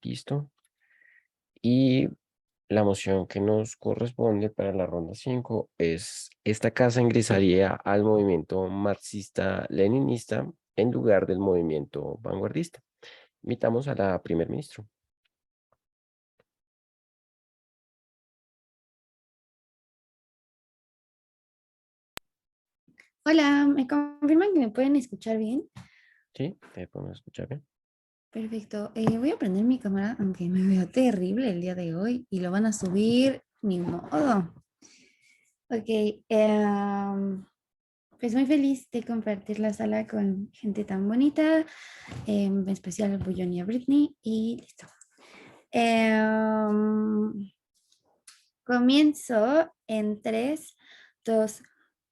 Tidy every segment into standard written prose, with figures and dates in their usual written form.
Listo. Y la moción que nos corresponde para la ronda 5 es: esta casa ingresaría al movimiento marxista-leninista en lugar del movimiento vanguardista. Invitamos a la primer ministro. Hola, ¿me confirman que me pueden escuchar bien? ¿Sí? ¿Te podemos escuchar bien? Perfecto. Voy a prender mi cámara, aunque me veo terrible el día de hoy y lo van a subir, ni modo. Ok, pues muy feliz de compartir la sala con gente tan bonita, en especial a Bullón y a Britney, y listo. Em, Comienzo en 3, 2,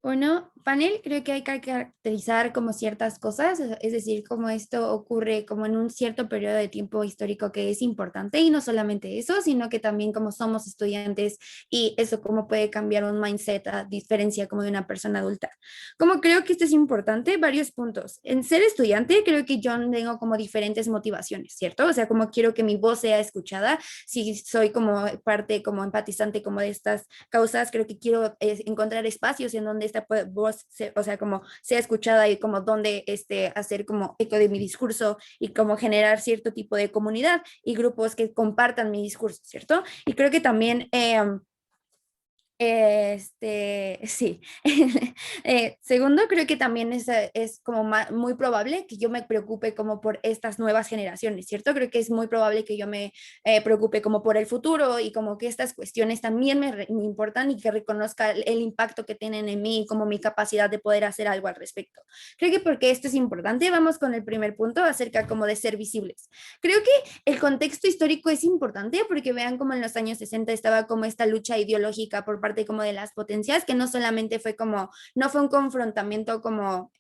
1. Panel, creo que hay que caracterizar como ciertas cosas, es decir, como esto ocurre como en un cierto periodo de tiempo histórico que es importante y no solamente eso, sino que también como somos estudiantes y eso cómo puede cambiar un mindset a diferencia como de una persona adulta. Como creo que esto es importante, varios puntos. En ser estudiante, creo que yo tengo como diferentes motivaciones, ¿cierto? O sea, como quiero que mi voz sea escuchada, si soy como parte, como empatizante como de estas causas, creo que quiero encontrar espacios en donde esta voz, o sea, como sea escuchada y como donde hacer como eco de mi discurso y como generar cierto tipo de comunidad y grupos que compartan mi discurso, ¿cierto? Y creo que también sí. Segundo, creo que también es como muy probable que yo me preocupe como por estas nuevas generaciones, ¿cierto? Creo que es muy probable que yo me preocupe como por el futuro y como que estas cuestiones también me importan y que reconozca el impacto que tienen en mí y como mi capacidad de poder hacer algo al respecto. Creo que porque esto es importante, vamos con el primer punto acerca como de ser visibles. Creo que el contexto histórico es importante porque vean como en los años 60 estaba como esta lucha ideológica por parte como de las potencias, que no solamente fue como, no fue un confrontamiento como,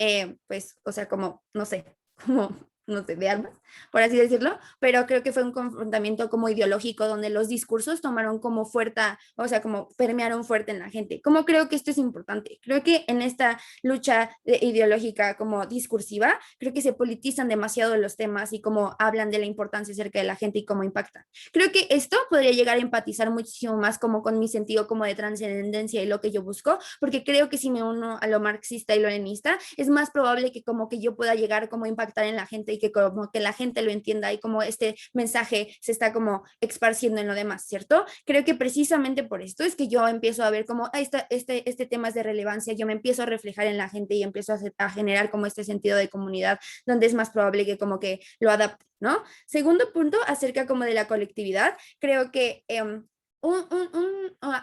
pues, o sea, como, no sé, como no sé, de armas, por así decirlo, pero creo que fue un confrontamiento como ideológico donde los discursos tomaron como fuerte, o sea, como permearon fuerte en la gente. Como creo que esto es importante. Creo que en esta lucha ideológica como discursiva, creo que se politizan demasiado los temas y como hablan de la importancia acerca de la gente y cómo impactan. Creo que esto podría llegar a empatizar muchísimo más como con mi sentido como de trascendencia y lo que yo busco, porque creo que si me uno a lo marxista y lo leninista, es más probable que como que yo pueda llegar como a impactar en la gente y que como que la gente lo entienda y como este mensaje se está como esparciendo en lo demás, ¿cierto? Creo que precisamente por esto es que yo empiezo a ver como este tema es de relevancia, yo me empiezo a reflejar en la gente y empiezo a generar como este sentido de comunidad donde es más probable que como que lo adapte, ¿no? Segundo punto, acerca como de la colectividad, creo que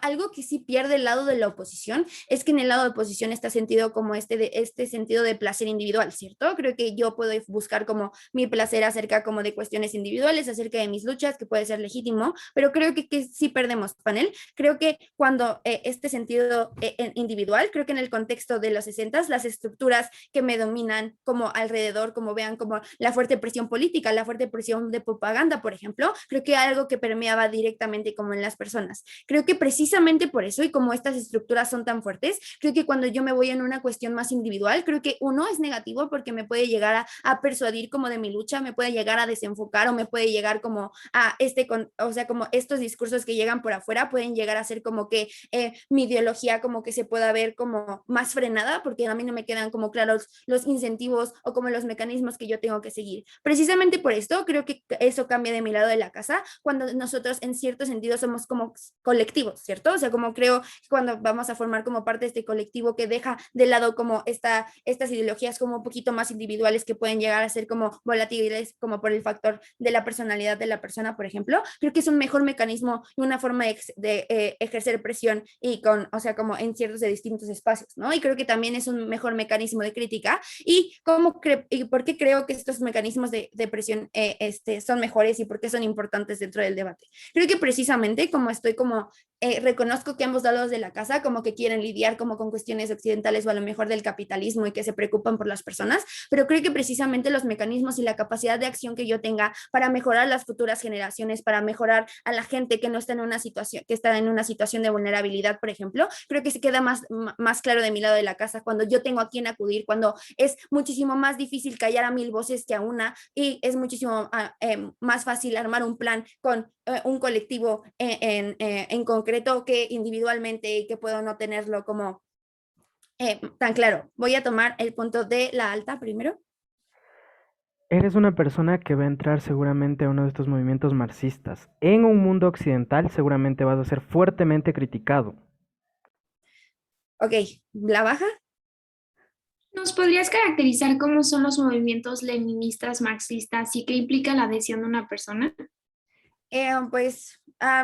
algo que sí pierde el lado de la oposición es que en el lado de oposición está sentido como este sentido de placer individual, ¿cierto? Creo que yo puedo buscar como mi placer acerca como de cuestiones individuales, acerca de mis luchas, que puede ser legítimo, pero creo que sí perdemos panel. Creo que cuando este sentido individual, creo que en el contexto de los 60 las estructuras que me dominan como alrededor, como vean, como la fuerte presión política, la fuerte presión de propaganda, por ejemplo, creo que algo que permeaba directamente como en las personas. Creo que precisamente por eso y como estas estructuras son tan fuertes, creo que cuando yo me voy en una cuestión más individual, creo que uno es negativo porque me puede llegar a persuadir como de mi lucha, me puede llegar a desenfocar o me puede llegar como a o sea, como estos discursos que llegan por afuera pueden llegar a ser como que mi ideología como que se pueda ver como más frenada porque a mí no me quedan como claros los incentivos o como los mecanismos que yo tengo que seguir. Precisamente por esto creo que eso cambia de mi lado de la casa cuando nosotros en cierto sentido somos como colectivos, ¿cierto? O sea, como creo que cuando vamos a formar como parte de este colectivo que deja de lado como estas ideologías como un poquito más individuales que pueden llegar a ser como volátiles como por el factor de la personalidad de la persona, por ejemplo, creo que es un mejor mecanismo y una forma de ejercer presión y con, o sea, como en ciertos de distintos espacios, ¿no? Y creo que también es un mejor mecanismo de crítica y, y por qué creo que estos mecanismos de presión son mejores y por qué son importantes dentro del debate. Creo que precisamente como como estoy como reconozco que ambos lados de la casa como que quieren lidiar como con cuestiones occidentales o a lo mejor del capitalismo y que se preocupan por las personas, pero creo que precisamente los mecanismos y la capacidad de acción que yo tenga para mejorar las futuras generaciones, para mejorar a la gente que no está en una situación, que está en una situación de vulnerabilidad, por ejemplo, creo que se queda más claro de mi lado de la casa cuando yo tengo a quién acudir, cuando es muchísimo más difícil callar a 1000 voces que a una y es muchísimo más fácil armar un plan con un colectivo en concreto que individualmente y que puedo no tenerlo como tan claro. Voy a tomar el punto de la alta primero. Eres una persona que va a entrar seguramente a uno de estos movimientos marxistas. En un mundo occidental seguramente vas a ser fuertemente criticado. Ok, la baja. ¿Nos podrías caracterizar cómo son los movimientos leninistas marxistas y qué implica la adhesión de una persona? Pues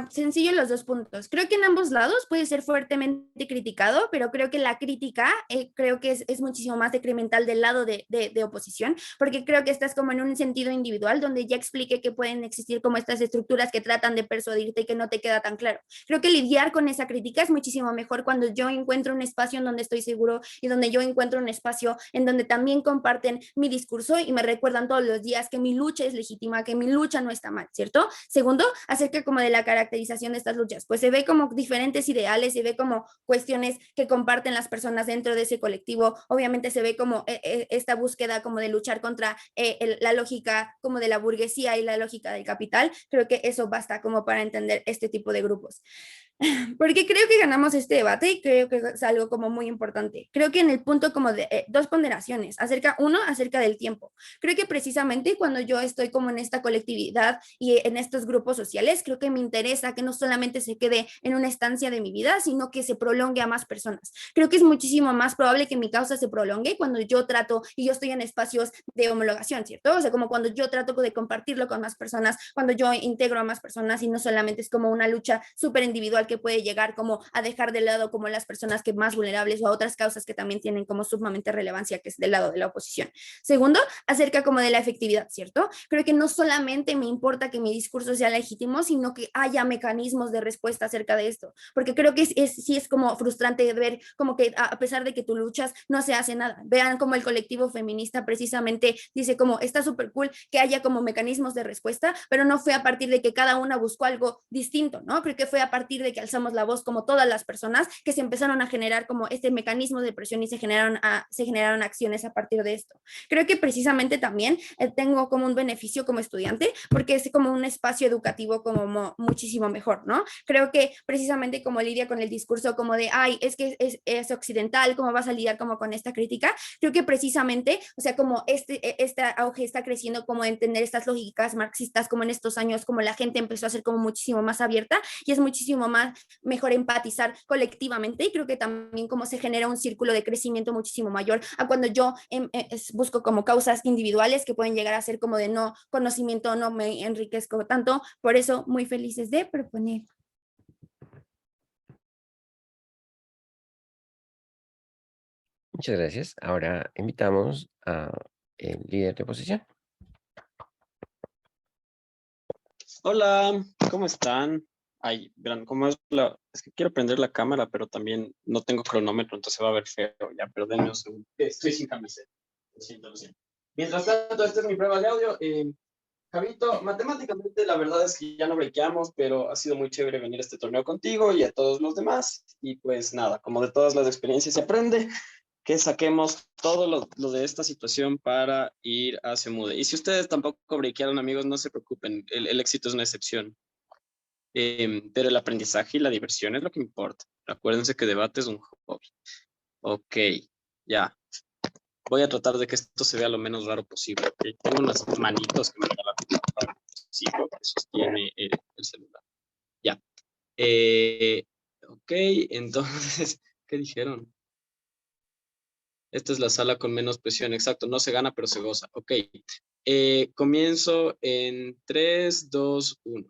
sencillo los dos puntos. Creo que en ambos lados puede ser fuertemente criticado, pero creo que la crítica creo que es muchísimo más decremental del lado de oposición, porque creo que estás como en un sentido individual donde ya expliqué que pueden existir como estas estructuras que tratan de persuadirte y que no te queda tan claro. Creo que lidiar con esa crítica es muchísimo mejor cuando yo encuentro un espacio en donde estoy seguro y donde yo encuentro un espacio en donde también comparten mi discurso y me recuerdan todos los días que mi lucha es legítima, que mi lucha no está mal, ¿cierto? Segundo, acerca como de la caracterización de estas luchas, pues se ve como diferentes ideales, se ve como cuestiones que comparten las personas dentro de ese colectivo, obviamente se ve como esta búsqueda como de luchar contra la lógica como de la burguesía y la lógica del capital, creo que eso basta como para entender este tipo de grupos. Porque creo que ganamos este debate y creo que es algo como muy importante. Creo que en el punto como de dos ponderaciones, acerca del tiempo. Creo que precisamente cuando yo estoy como en esta colectividad y en estos grupos sociales, creo que me interesa que no solamente se quede en una estancia de mi vida, sino que se prolongue a más personas. Creo que es muchísimo más probable que mi causa se prolongue cuando yo trato y yo estoy en espacios de homologación, ¿cierto? O sea, como cuando yo trato de compartirlo con más personas, cuando yo integro a más personas y no solamente es como una lucha súper individual que puede llegar como a dejar de lado como las personas que más vulnerables o a otras causas que también tienen como sumamente relevancia, que es del lado de la oposición. Segundo, acerca como de la efectividad, ¿cierto? Creo que no solamente me importa que mi discurso sea legítimo, sino que haya mecanismos de respuesta acerca de esto, porque creo que sí es como frustrante ver como que a pesar de que tú luchas, no se hace nada. Vean como el colectivo feminista precisamente dice como está súper cool que haya como mecanismos de respuesta, pero no fue a partir de que cada una buscó algo distinto, ¿no? Creo que fue a partir de que alzamos la voz como todas las personas que se empezaron a generar como este mecanismo de presión y se generaron acciones a partir de esto. Creo que precisamente también tengo como un beneficio como estudiante porque es como un espacio educativo como muchísimo mejor, ¿no? Creo que precisamente como lidia con el discurso como de, ay, es que es occidental, ¿cómo vas a lidiar como con esta crítica? Creo que precisamente, o sea, como este auge está creciendo como entender estas lógicas marxistas como en estos años, como la gente empezó a ser como muchísimo más abierta y es muchísimo más mejor empatizar colectivamente y creo que también como se genera un círculo de crecimiento muchísimo mayor a cuando yo busco como causas individuales que pueden llegar a ser como de no conocimiento, no me enriquezco tanto, por eso muy felices de proponer. Muchas gracias. Ahora invitamos a el líder de oposición. Hola, ¿cómo están? Ay, verán, ¿cómo es la...? Es que quiero prender la cámara, pero también no tengo cronómetro, entonces va a ver feo. Ya, pero denme un segundo. Estoy sin camiseta. Lo siento, lo siento. Mientras tanto, esta es mi prueba de audio. Javito, matemáticamente la verdad es que ya no brequeamos, pero ha sido muy chévere venir a este torneo contigo y a todos los demás. Y pues nada, como de todas las experiencias se aprende, que saquemos todo lo de esta situación para ir a Semude. Y si ustedes tampoco breakearon, amigos, no se preocupen, el éxito es una excepción. Pero el aprendizaje y la diversión es lo que importa. Acuérdense que debate es un hobby. Ok, ya. Voy a tratar de que esto se vea lo menos raro posible. ¿Okay? Tengo unas manitos que me da la que sostiene el celular. Ya. Ok, entonces, ¿qué dijeron? Esta es la sala con menos presión, exacto. No se gana, pero se goza. Ok. Comienzo en 3, 2, 1.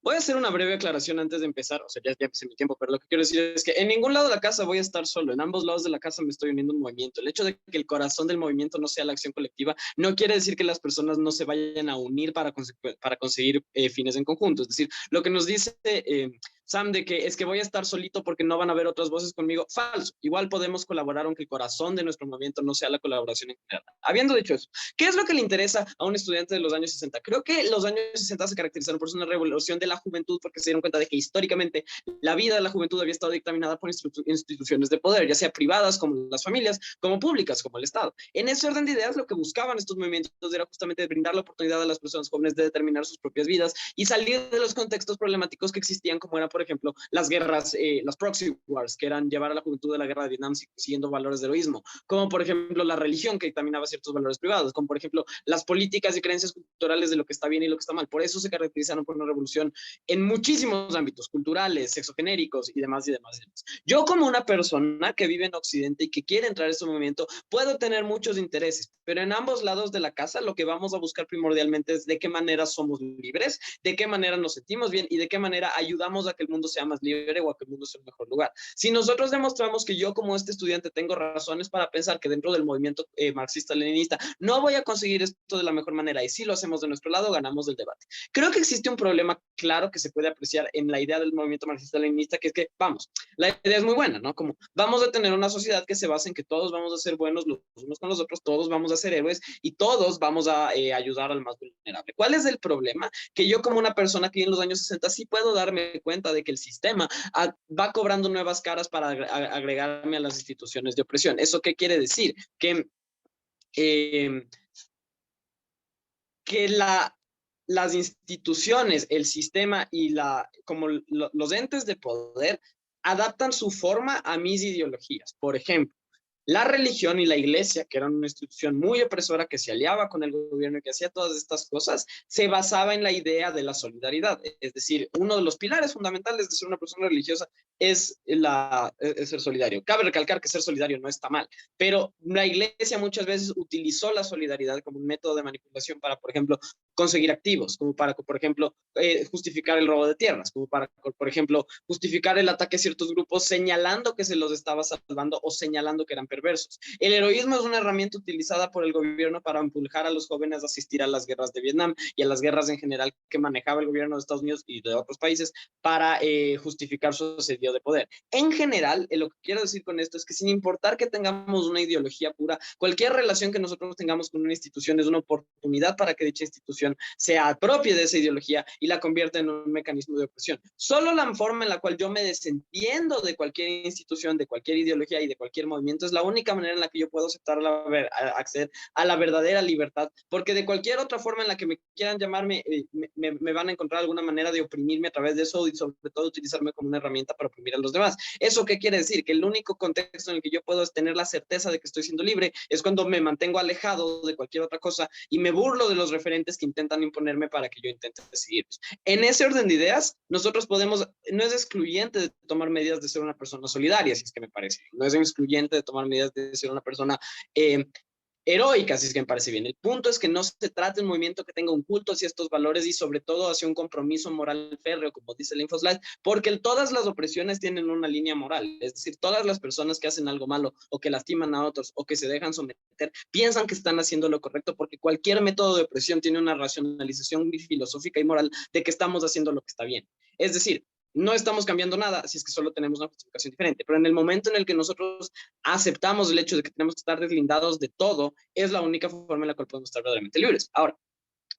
Voy a hacer una breve aclaración antes de empezar. O sea, ya empecé mi tiempo, pero lo que quiero decir es que en ningún lado de la casa voy a estar solo. En ambos lados de la casa me estoy uniendo a un movimiento. El hecho de que el corazón del movimiento no sea la acción colectiva no quiere decir que las personas no se vayan a unir para conseguir fines en conjunto. Es decir, lo que nos dice Sam, de que es que voy a estar solito porque no van a haber otras voces conmigo. Falso. Igual podemos colaborar aunque el corazón de nuestro movimiento no sea la colaboración en general. Habiendo dicho eso, ¿qué es lo que le interesa a un estudiante de los años 60? Creo que los años 60 se caracterizaron por una revolución de la juventud porque se dieron cuenta de que históricamente la vida de la juventud había estado dictaminada por instituciones de poder, ya sea privadas como las familias, como públicas como el Estado. En ese orden de ideas, lo que buscaban estos movimientos era justamente brindar la oportunidad a las personas jóvenes de determinar sus propias vidas y salir de los contextos problemáticos que existían, como era, por ejemplo, las guerras, las proxy wars, que eran llevar a la juventud de la guerra de Vietnam siguiendo valores de heroísmo, como por ejemplo la religión que dictaminaba ciertos valores privados, como por ejemplo las políticas y creencias culturales de lo que está bien y lo que está mal. Por eso se caracterizaron por una revolución en muchísimos ámbitos, culturales, sexogenéricos y demás y demás y demás. Yo como una persona que vive en Occidente y que quiere entrar a este movimiento, puedo tener muchos intereses, pero en ambos lados de la casa lo que vamos a buscar primordialmente es de qué manera somos libres, de qué manera nos sentimos bien y de qué manera ayudamos a que el mundo sea más libre o a que el mundo sea un mejor lugar. Si nosotros demostramos que yo como este estudiante tengo razones para pensar que dentro del movimiento marxista-leninista no voy a conseguir esto de la mejor manera y si lo hacemos de nuestro lado, ganamos el debate. Creo que existe un problema claro que se puede apreciar en la idea del movimiento marxista-leninista, que es que, vamos, la idea es muy buena, ¿no? Como vamos a tener una sociedad que se basa en que todos vamos a ser buenos los unos con los otros, todos vamos a ser héroes y todos vamos a ayudar al más vulnerable. ¿Cuál es el problema? Que yo como una persona que en los años 60 sí puedo darme cuenta de que el sistema va cobrando nuevas caras para agregarme a las instituciones de opresión. ¿Eso qué quiere decir? Que las instituciones, el sistema y como los entes de poder adaptan su forma a mis ideologías. Por ejemplo, la religión y la iglesia, que eran una institución muy opresora que se aliaba con el gobierno y que hacía todas estas cosas, se basaba en la idea de la solidaridad. Es decir, uno de los pilares fundamentales de ser una persona religiosa es ser solidario. Cabe recalcar que ser solidario no está mal, pero la iglesia muchas veces utilizó la solidaridad como un método de manipulación para, por ejemplo, conseguir activos, como para, por ejemplo, justificar el robo de tierras, como para, por ejemplo, justificar el ataque a ciertos grupos señalando que se los estaba salvando o señalando que eran perversos. El heroísmo es una herramienta utilizada por el gobierno para impulsar a los jóvenes a asistir a las guerras de Vietnam y a las guerras en general que manejaba el gobierno de Estados Unidos y de otros países para justificar su asedio de poder. En general, lo que quiero decir con esto es que sin importar que tengamos una ideología pura, cualquier relación que nosotros tengamos con una institución es una oportunidad para que dicha institución se apropie de esa ideología y la convierta en un mecanismo de opresión. Solo la forma en la cual yo me desentiendo de cualquier institución, de cualquier ideología y de cualquier movimiento es la única manera en la que yo puedo acceder a la verdadera libertad, porque de cualquier otra forma en la que me quieran llamarme, me van a encontrar alguna manera de oprimirme a través de eso y sobre todo utilizarme como una herramienta para oprimir a los demás. ¿Eso qué quiere decir? Que el único contexto en el que yo puedo tener la certeza de que estoy siendo libre es cuando me mantengo alejado de cualquier otra cosa y me burlo de los referentes que intentan imponerme para que yo intente seguirlos. En ese orden de ideas, nosotros podemos, no es excluyente de tomar medidas de ser una persona solidaria, si es que me parece, no es excluyente de tomar medidas de ser una persona heroica, si es que me parece bien. El punto es que no se trata de un movimiento que tenga un culto hacia estos valores y sobre todo hacia un compromiso moral férreo, como dice el InfoSlide, porque todas las opresiones tienen una línea moral, es decir, todas las personas que hacen algo malo o que lastiman a otros o que se dejan someter, piensan que están haciendo lo correcto porque cualquier método de opresión tiene una racionalización filosófica y moral de que estamos haciendo lo que está bien. Es decir, no estamos cambiando nada si es que solo tenemos una justificación diferente, pero en el momento en el que nosotros aceptamos el hecho de que tenemos que estar deslindados de todo, es la única forma en la cual podemos estar verdaderamente libres. Ahora,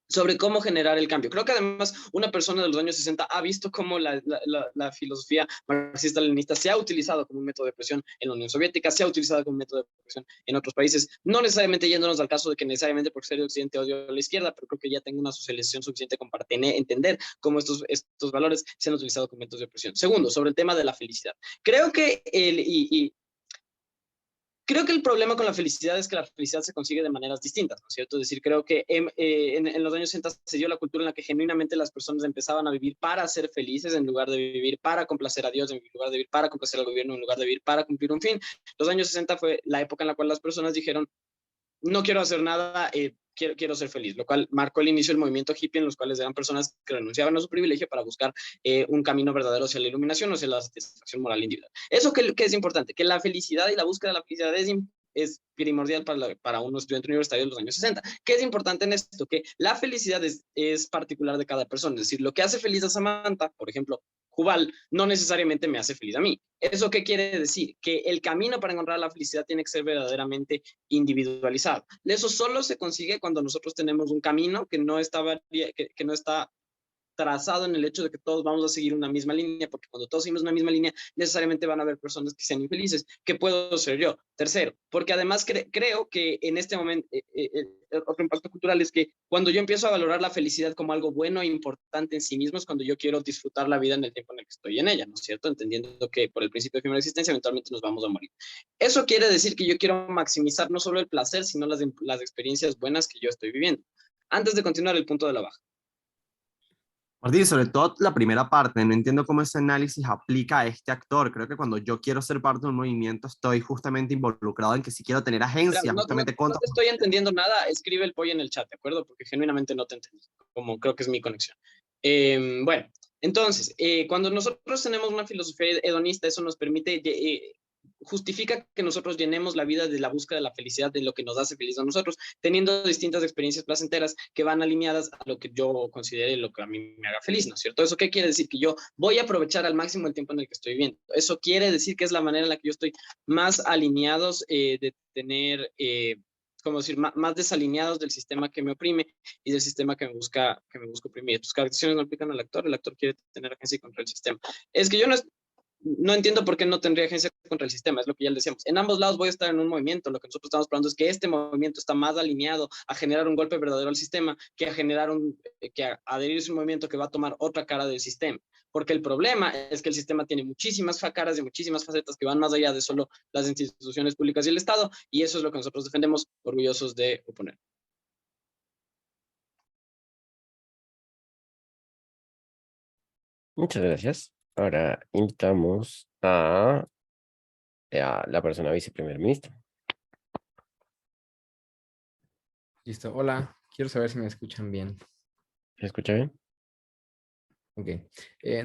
sobre cómo generar el cambio. Creo que además una persona de los años 60 ha visto cómo la filosofía marxista-leninista se ha utilizado como un método de presión en la Unión Soviética, se ha utilizado como un método de presión en otros países, no necesariamente yéndonos al caso de que necesariamente por ser de Occidente odio a la izquierda, pero creo que ya tengo una socialización suficiente como para entender cómo estos valores se han utilizado como métodos de presión. Segundo, sobre el tema de la felicidad. Creo que creo que el problema con la felicidad es que la felicidad se consigue de maneras distintas, ¿no es cierto? Es decir, creo que en los años 60 se dio la cultura en la que genuinamente las personas empezaban a vivir para ser felices en lugar de vivir para complacer a Dios, en lugar de vivir para complacer al gobierno, en lugar de vivir para cumplir un fin. Los años 60 fue la época en la cual las personas dijeron, no quiero hacer nada, quiero ser feliz, lo cual marcó el inicio del movimiento hippie, en los cuales eran personas que renunciaban a su privilegio para buscar un camino verdadero hacia la iluminación o hacia la satisfacción moral individual. Eso que es importante, que la felicidad y la búsqueda de la felicidad es primordial para un estudiante universitario de los años 60. ¿Qué es importante en esto? Que la felicidad es particular de cada persona, es decir, lo que hace feliz a Samantha, por ejemplo, Jubal no necesariamente me hace feliz a mí. ¿Eso qué quiere decir? Que el camino para encontrar la felicidad tiene que ser verdaderamente individualizado. Eso solo se consigue cuando nosotros tenemos un camino que no está, que no está trazado en el hecho de que todos vamos a seguir una misma línea, porque cuando todos seguimos una misma línea, necesariamente van a haber personas que sean infelices, que puedo ser yo. Tercero, porque además creo que en este momento, otro impacto cultural es que cuando yo empiezo a valorar la felicidad como algo bueno e importante en sí mismo, es cuando yo quiero disfrutar la vida en el tiempo en el que estoy en ella, ¿no es cierto? Entendiendo que por el principio de primera existencia, eventualmente nos vamos a morir. Eso quiere decir que yo quiero maximizar no solo el placer, sino las experiencias buenas que yo estoy viviendo. Antes de continuar, el punto de la baja. Martín, sobre todo la primera parte, no entiendo cómo ese análisis aplica a este actor. Creo que cuando yo quiero ser parte de un movimiento, estoy justamente involucrado en que si quiero tener agencia, justamente No contra... te estoy entendiendo nada, escribe el pollo en el chat, ¿de acuerdo? Porque genuinamente no te entendí, como creo que es mi conexión. Bueno, entonces, cuando nosotros tenemos una filosofía hedonista, eso nos permite justifica que nosotros llenemos la vida de la búsqueda de la felicidad, de lo que nos hace feliz a nosotros, teniendo distintas experiencias placenteras que van alineadas a lo que yo considere lo que a mí me haga feliz, ¿no es cierto? ¿Eso qué quiere decir? Que yo voy a aprovechar al máximo el tiempo en el que estoy viviendo. Eso quiere decir que es la manera en la que yo estoy más alineados de tener... como decir, más desalineados del sistema que me oprime y del sistema que me busca oprimir. Tus características no aplican al actor, el actor quiere tener agencia contra el sistema. Es que yo no entiendo por qué no tendría agencia contra el sistema, es lo que ya le decíamos. En ambos lados voy a estar en un movimiento, lo que nosotros estamos hablando es que este movimiento está más alineado a generar un golpe verdadero al sistema que a generar que a adherirse a un movimiento que va a tomar otra cara del sistema. Porque el problema es que el sistema tiene muchísimas caras y muchísimas facetas que van más allá de solo las instituciones públicas y el Estado, y eso es lo que nosotros defendemos, orgullosos de oponer. Muchas gracias. Ahora invitamos a la persona viceprimer ministro. Listo, hola, quiero saber si me escuchan bien. ¿Se escucha bien? Ok,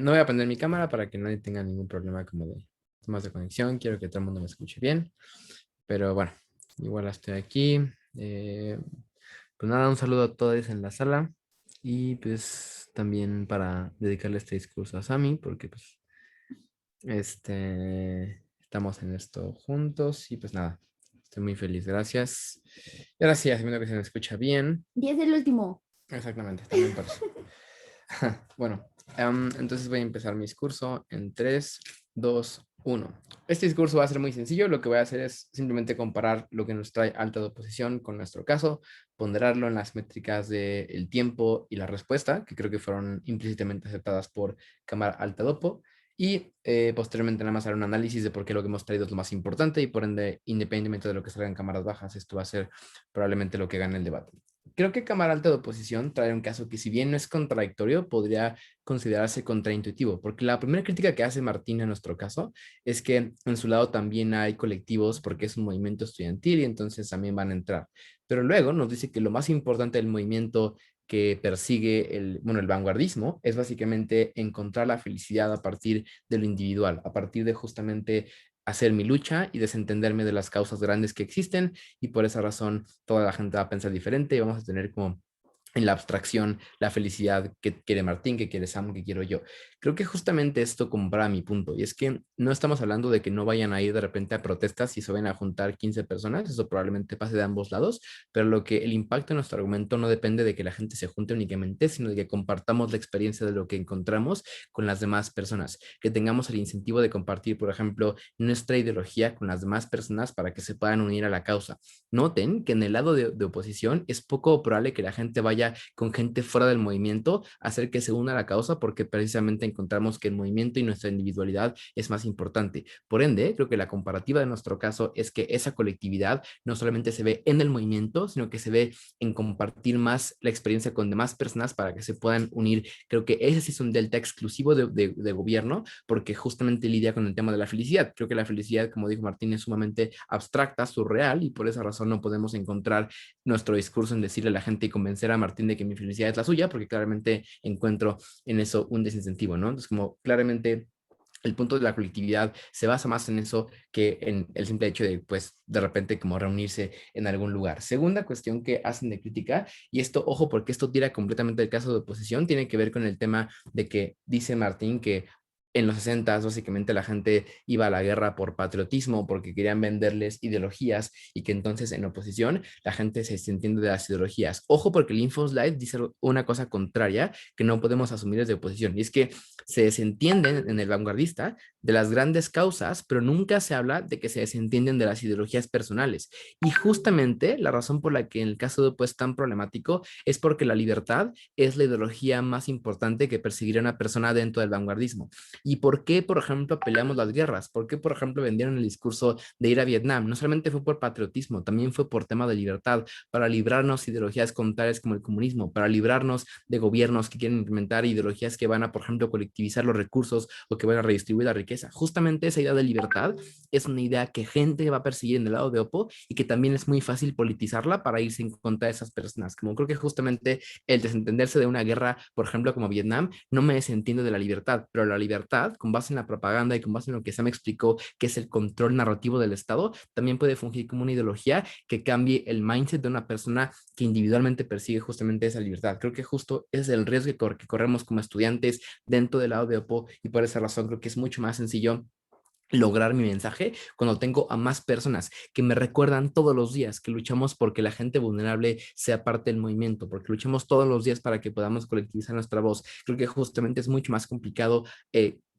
no voy a prender mi cámara para que nadie tenga ningún problema como de temas de conexión. Quiero que todo el mundo me escuche bien. Pero bueno, igual estoy aquí. Pues nada, un saludo a todos en la sala. Y pues también para dedicarle este discurso a Sami, porque pues estamos en esto juntos. Y pues nada, estoy muy feliz, gracias. Y ahora sí, haciendo que se me escucha bien. Y es el último. Exactamente, también por eso. Bueno, entonces voy a empezar mi discurso en 3, 2, 1. Este discurso va a ser muy sencillo. Lo que voy a hacer es simplemente comparar lo que nos trae alta de oposición con nuestro caso, ponderarlo en las métricas del tiempo y la respuesta, que creo que fueron implícitamente aceptadas por Cámara Alta Dopo, y posteriormente nada más haré un análisis de por qué lo que hemos traído es lo más importante y por ende, independientemente de lo que salga en cámaras bajas, esto va a ser probablemente lo que gane el debate. Creo que Cámara Alta de Oposición trae un caso que si bien no es contradictorio, podría considerarse contraintuitivo, porque la primera crítica que hace Martín en nuestro caso es que en su lado también hay colectivos porque es un movimiento estudiantil y entonces también van a entrar. Pero luego nos dice que lo más importante del movimiento que persigue el vanguardismo es básicamente encontrar la felicidad a partir de lo individual, a partir de justamente hacer mi lucha y desentenderme de las causas grandes que existen, y por esa razón toda la gente va a pensar diferente y vamos a tener como en la abstracción la felicidad que quiere Martín, que quiere Sam, que quiero yo. Creo que justamente esto compara mi punto, y es que no estamos hablando de que no vayan a ir de repente a protestas y se vayan a juntar 15 personas, eso probablemente pase de ambos lados, pero lo que el impacto de nuestro argumento no depende de que la gente se junte únicamente, sino de que compartamos la experiencia de lo que encontramos con las demás personas, que tengamos el incentivo de compartir, por ejemplo, nuestra ideología con las demás personas para que se puedan unir a la causa. Noten que en el lado de oposición es poco probable que la gente vaya con gente fuera del movimiento a hacer que se una a la causa, porque precisamente encontramos que el movimiento y nuestra individualidad es más importante. Por ende, creo que la comparativa de nuestro caso es que esa colectividad no solamente se ve en el movimiento, sino que se ve en compartir más la experiencia con demás personas para que se puedan unir. Creo que ese sí es un delta exclusivo de gobierno, porque justamente lidia con el tema de la felicidad. Creo que la felicidad, como dijo Martín, es sumamente abstracta, surreal, y por esa razón no podemos encontrar nuestro discurso en decirle a la gente y convencer a Martín de que mi felicidad es la suya, porque claramente encuentro en eso un desincentivo, ¿no? Entonces, como claramente el punto de la colectividad se basa más en eso que en el simple hecho de, pues, de repente como reunirse en algún lugar. Segunda cuestión que hacen de crítica, y esto, ojo, porque esto tira completamente el caso de oposición, tiene que ver con el tema de que dice Martín que en los 60 básicamente la gente iba a la guerra por patriotismo, porque querían venderles ideologías y que entonces en oposición la gente se desentiende de las ideologías. Ojo porque el InfoSlide dice una cosa contraria que no podemos asumir desde oposición y es que se desentienden en el vanguardista de las grandes causas, pero nunca se habla de que se desentienden de las ideologías personales. Y justamente la razón por la que en el caso de Oppo es tan problemático es porque la libertad es la ideología más importante que perseguiría una persona dentro del vanguardismo. ¿Y por qué, por ejemplo, peleamos las guerras? ¿Por qué, por ejemplo, vendieron el discurso de ir a Vietnam? No solamente fue por patriotismo, también fue por tema de libertad, para librarnos de ideologías contrarias como el comunismo, para librarnos de gobiernos que quieren implementar ideologías que van a, por ejemplo, colectivizar los recursos o que van a redistribuir la riqueza. Justamente esa idea de libertad es una idea que gente va a perseguir en el lado de Oppo y que también es muy fácil politizarla para irse en contra de esas personas. Como creo que justamente el desentenderse de una guerra, por ejemplo, como Vietnam, no me desentiende de la libertad, pero la libertad, con base en la propaganda y con base en lo que Sam explicó, que es el control narrativo del Estado, también puede fungir como una ideología que cambie el mindset de una persona que individualmente persigue justamente esa libertad. Creo que justo es el riesgo que corremos como estudiantes dentro del lado de Oppo y por esa razón creo que es mucho más sencillo lograr mi mensaje cuando tengo a más personas que me recuerdan todos los días que luchamos porque la gente vulnerable sea parte del movimiento, porque luchamos todos los días para que podamos colectivizar nuestra voz. Creo que justamente es mucho más complicado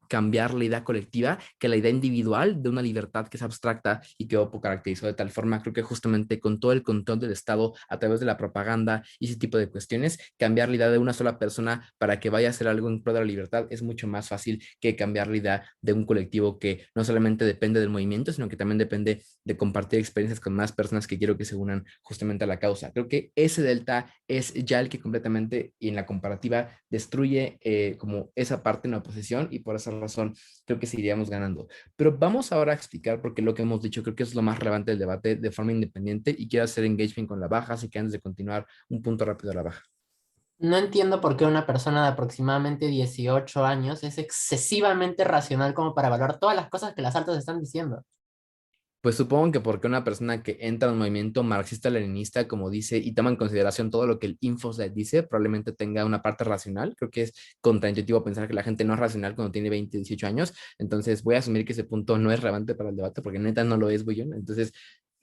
cambiar la idea colectiva que la idea individual de una libertad que es abstracta y que Oppo caracterizó de tal forma. Creo que justamente con todo el control del Estado a través de la propaganda y ese tipo de cuestiones, cambiar la idea de una sola persona para que vaya a hacer algo en pro de la libertad es mucho más fácil que cambiar la idea de un colectivo que no solamente depende del movimiento, sino que también depende de compartir experiencias con más personas que quiero que se unan justamente a la causa. Creo que ese delta es ya el que completamente y en la comparativa destruye como esa parte en la oposición y por esa razón creo que seguiríamos ganando. Pero vamos ahora a explicar porque lo que hemos dicho creo que es lo más relevante del debate de forma independiente y quiero hacer engagement con la baja, así que antes de continuar, un punto rápido a la baja. No entiendo por qué una persona de aproximadamente 18 años es excesivamente racional como para evaluar todas las cosas que las altas están diciendo. Pues supongo que porque una persona que entra en un movimiento marxista-leninista, como dice, y toma en consideración todo lo que el InfoSec dice, probablemente tenga una parte racional. Creo que es contraintuitivo pensar que la gente no es racional cuando tiene 20, 18 años. Entonces voy a asumir que ese punto no es relevante para el debate, porque neta no lo es, Bullón. Entonces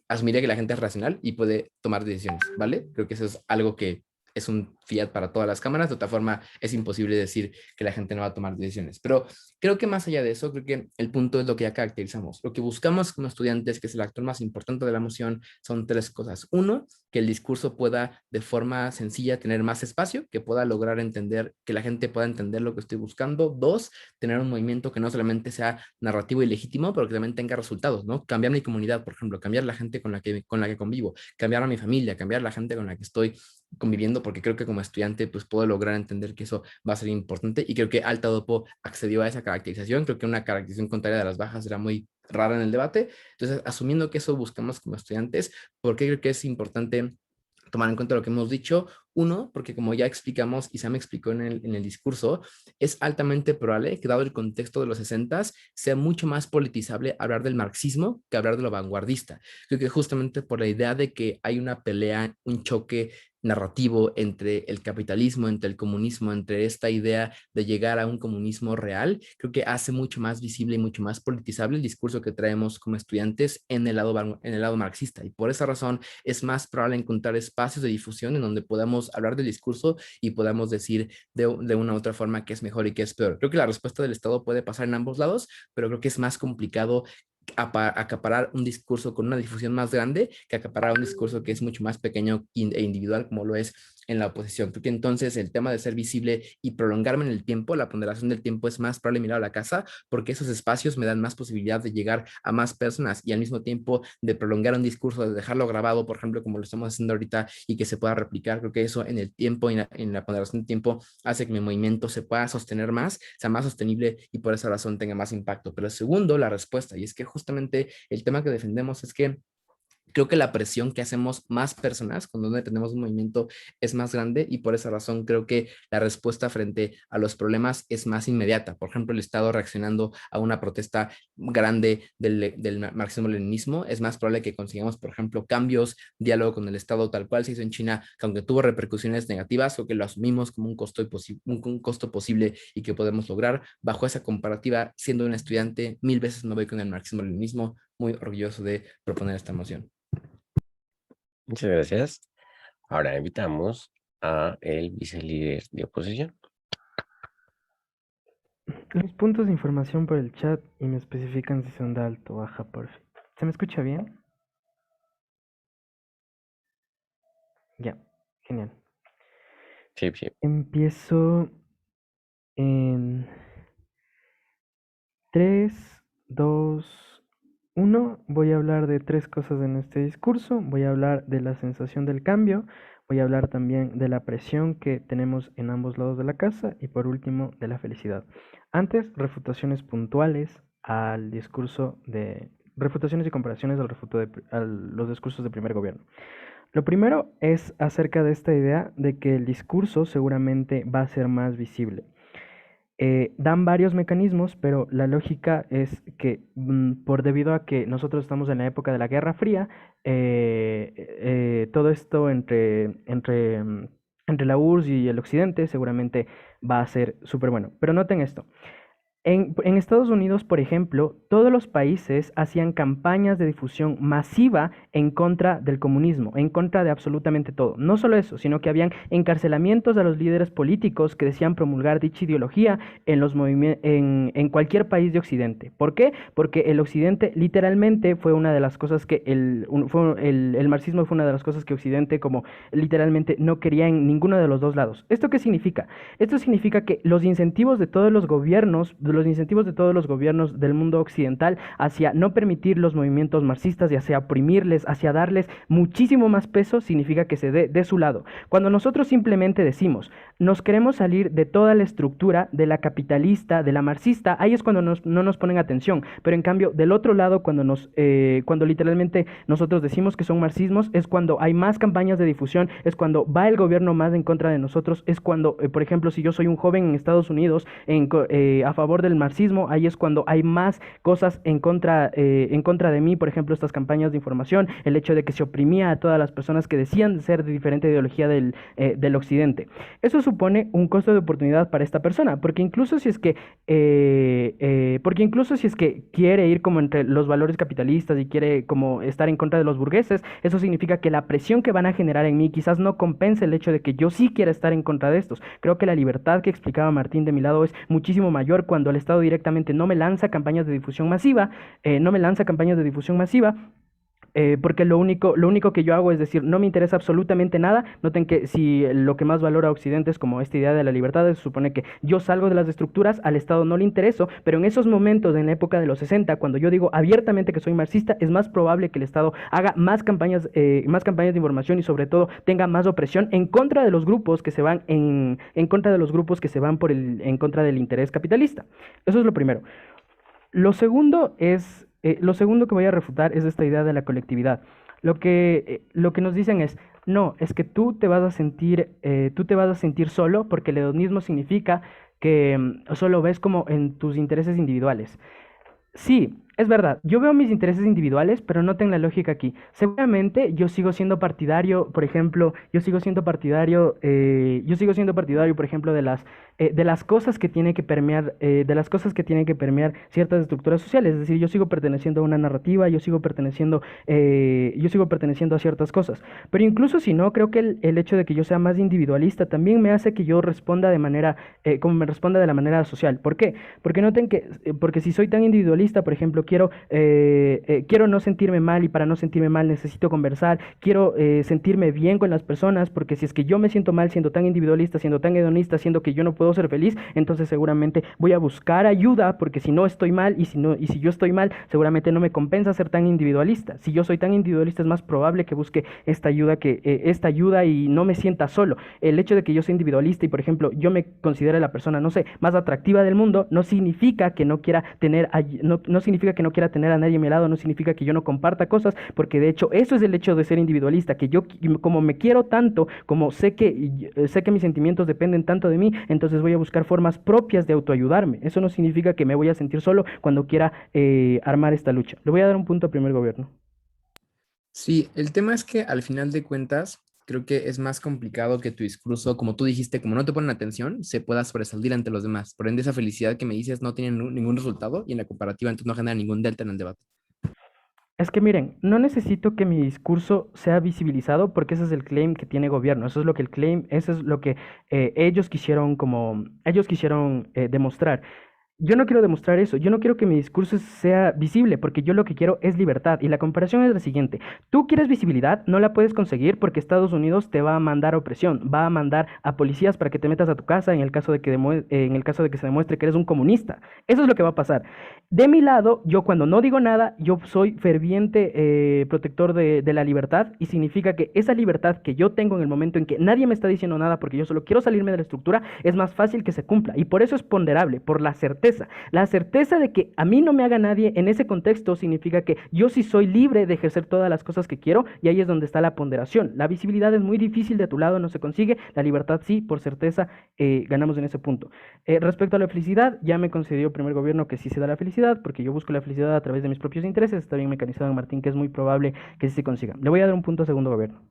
asumiría que la gente es racional y puede tomar decisiones, ¿vale? Creo que eso es algo que es un fiat para todas las cámaras, de otra forma es imposible decir que la gente no va a tomar decisiones. Pero creo que más allá de eso, creo que el punto es lo que ya caracterizamos. Lo que buscamos como estudiantes, que es el actor más importante de la moción, son tres cosas. Uno, que el discurso pueda de forma sencilla tener más espacio, que pueda lograr entender, que la gente pueda entender lo que estoy buscando. Dos, tener un movimiento que no solamente sea narrativo y legítimo, pero que también tenga resultados, ¿no? Cambiar mi comunidad, por ejemplo, cambiar la gente con la que convivo, cambiar a mi familia, cambiar la gente con la que estoy conviviendo, porque creo que como estudiante pues puedo lograr entender que eso va a ser importante y creo que Alta Dopo accedió a esa caracterización. Creo que una caracterización contraria de las bajas era muy rara en el debate. Entonces, asumiendo que eso buscamos como estudiantes, ¿por qué creo que es importante tomar en cuenta lo que hemos dicho? Uno, porque como ya explicamos y Sam explicó en el discurso, es altamente probable que dado el contexto de los 60 sea mucho más politizable hablar del marxismo que hablar de lo vanguardista. Creo que justamente por la idea de que hay una pelea, un choque narrativo entre el capitalismo, entre el comunismo, entre esta idea de llegar a un comunismo real, creo que hace mucho más visible y mucho más politizable el discurso que traemos como estudiantes en el lado marxista. Y por esa razón es más probable encontrar espacios de difusión en donde podamos hablar del discurso y podamos decir de una u otra forma qué es mejor y qué es peor. Creo que la respuesta del Estado puede pasar en ambos lados, pero creo que es más complicado acaparar un discurso con una difusión más grande que acaparar un discurso que es mucho más pequeño e individual como lo es en la oposición. Creo que entonces el tema de ser visible y prolongarme en el tiempo, la ponderación del tiempo es más probable mirar a la casa porque esos espacios me dan más posibilidad de llegar a más personas y al mismo tiempo de prolongar un discurso, de dejarlo grabado, por ejemplo, como lo estamos haciendo ahorita y que se pueda replicar. Creo que eso en el tiempo, en la ponderación del tiempo hace que mi movimiento se pueda sostener más, sea más sostenible y por esa razón tenga más impacto. Pero segundo, la respuesta, y es que justamente el tema que defendemos es que creo que la presión que hacemos más personas cuando no tenemos un movimiento es más grande y por esa razón creo que la respuesta frente a los problemas es más inmediata. Por ejemplo, el Estado reaccionando a una protesta grande del marxismo-leninismo, es más probable que consigamos, por ejemplo, cambios, diálogo con el Estado tal cual se hizo en China, que aunque tuvo repercusiones negativas o que lo asumimos como un costo posible y que podemos lograr, bajo esa comparativa, siendo un estudiante, 1000 veces me voy con el marxismo-leninismo, muy orgulloso de proponer esta moción. Muchas gracias. Ahora invitamos a el vicelíder de oposición. Los puntos de información por el chat y me especifican si son de alto o baja, por fin. ¿Se me escucha bien? Ya, genial. Sí, sí. Empiezo en 3, 2, 1. Voy a hablar de 3 cosas en este discurso. Voy a hablar de la sensación del cambio. Voy a hablar también de la presión que tenemos en ambos lados de la casa y por último de la felicidad. Antes, refutaciones puntuales al discurso de... Refutaciones y comparaciones a los discursos de primer gobierno. Lo primero es acerca de esta idea de que el discurso seguramente va a ser más visible. Dan varios mecanismos, pero la lógica es que por debido a que nosotros estamos en la época de la Guerra Fría, todo esto entre la URSS y el Occidente seguramente va a ser súper bueno. Pero noten esto. En Estados Unidos, por ejemplo, todos los países hacían campañas de difusión masiva en contra del comunismo, en contra de absolutamente todo. No solo eso, sino que habían encarcelamientos a los líderes políticos que decían promulgar dicha ideología en cualquier país de Occidente. ¿Por qué? Porque el Occidente literalmente fue una de las cosas que el marxismo fue una de las cosas que Occidente como literalmente no quería en ninguno de los dos lados. ¿Esto qué significa? Esto significa que los incentivos de todos los gobiernos del mundo occidental hacia no permitir los movimientos marxistas y hacia oprimirles, hacia darles muchísimo más peso, significa que se dé de su lado. Cuando nosotros simplemente decimos, nos queremos salir de toda la estructura, de la capitalista, de la marxista, ahí es cuando no nos ponen atención. Pero en cambio, del otro lado, cuando literalmente nosotros decimos que son marxismos, es cuando hay más campañas de difusión, es cuando va el gobierno más en contra de nosotros, es cuando, por ejemplo, si yo soy un joven en Estados Unidos a favor del marxismo, ahí es cuando hay más cosas en contra de mí, por ejemplo, estas campañas de información, el hecho de que se oprimía a todas las personas que decían ser de diferente ideología del occidente. Eso supone un costo de oportunidad para esta persona, porque incluso si es que quiere ir como entre los valores capitalistas y quiere como estar en contra de los burgueses, eso significa que la presión que van a generar en mí quizás no compense el hecho de que yo sí quiera estar en contra de estos. Creo que la libertad que explicaba Martín de mi lado es muchísimo mayor cuando el Estado directamente no me lanza campañas de difusión masiva, porque lo único que yo hago es decir, no me interesa absolutamente nada. Noten que si lo que más valora Occidente es como esta idea de la libertad, se supone que yo salgo de las estructuras, al Estado no le intereso, pero en esos momentos, en la época de los 60, cuando yo digo abiertamente que soy marxista, es más probable que el Estado haga más campañas de información y sobre todo tenga más opresión en contra de los grupos que se van en contra de los grupos que se van en contra del interés capitalista. Eso es lo primero. Lo segundo que voy a refutar es esta idea de la colectividad. Lo que nos dicen es, no, es que tú te vas a sentir solo porque el hedonismo significa que solo ves como en tus intereses individuales. Sí, es verdad, yo veo mis intereses individuales, pero noten la lógica aquí. Seguramente yo sigo siendo partidario, por ejemplo, por ejemplo, de las cosas que tiene que permear, ciertas estructuras sociales. Es decir, yo sigo perteneciendo a una narrativa, yo sigo perteneciendo a ciertas cosas. Pero incluso si no, creo que el hecho de que yo sea más individualista también me hace que yo responda como me responda de la manera social. ¿Por qué? Porque si soy tan individualista, por ejemplo, quiero no sentirme mal y para no sentirme mal necesito conversar, quiero sentirme bien con las personas, porque si es que yo me siento mal siendo tan individualista, siendo tan hedonista, siendo que yo no puedo ser feliz, entonces seguramente voy a buscar ayuda, porque si no estoy mal y si yo estoy mal, seguramente no me compensa ser tan individualista. Si yo soy tan individualista es más probable que busque esta ayuda y no me sienta solo. El hecho de que yo sea individualista y por ejemplo yo me considere la persona, no sé, más atractiva del mundo, no significa que no quiera tener no significa que no quiera tener a nadie a mi lado, no significa que yo no comparta cosas, porque de hecho eso es el hecho de ser individualista, que yo como me quiero tanto, como sé que mis sentimientos dependen tanto de mí, entonces voy a buscar formas propias de autoayudarme. Eso no significa que me voy a sentir solo cuando quiera armar esta lucha. Le voy a dar un punto al primer gobierno. Sí, el tema es que al final de cuentas, creo que es más complicado que tu discurso, como tú dijiste, como no te ponen atención, se pueda sobresalir ante los demás. Por ende, esa felicidad que me dices no tiene ningún resultado y en la comparativa entonces no genera ningún delta en el debate. Es que miren, no necesito que mi discurso sea visibilizado porque ese es el claim que tiene gobierno, eso es lo que el claim, eso es lo que ellos quisieron demostrar. Yo no quiero demostrar eso, yo no quiero que mi discurso sea visible, porque yo lo que quiero es libertad. Y la comparación es la siguiente: tú quieres visibilidad, no la puedes conseguir porque Estados Unidos te va a mandar opresión, va a mandar a policías para que te metas a tu casa en el caso de que, en el caso de que se demuestre que eres un comunista. Eso es lo que va a pasar. De mi lado, yo cuando no digo nada, yo soy ferviente protector de la libertad, y significa que esa libertad que yo tengo en el momento en que nadie me está diciendo nada porque yo solo quiero salirme de la estructura, es más fácil que se cumpla. Y por eso es ponderable, por la certeza. La certeza de que a mí no me haga nadie en ese contexto significa que yo sí soy libre de ejercer todas las cosas que quiero, y ahí es donde está la ponderación. La visibilidad es muy difícil, de tu lado no se consigue, la libertad sí, por certeza ganamos en ese punto. Respecto a la felicidad, ya me concedió el primer gobierno que sí se da la felicidad, porque yo busco la felicidad a través de mis propios intereses. Está bien mecanizado en Martín, que es muy probable que sí se consiga. Le voy a dar un punto a segundo gobierno.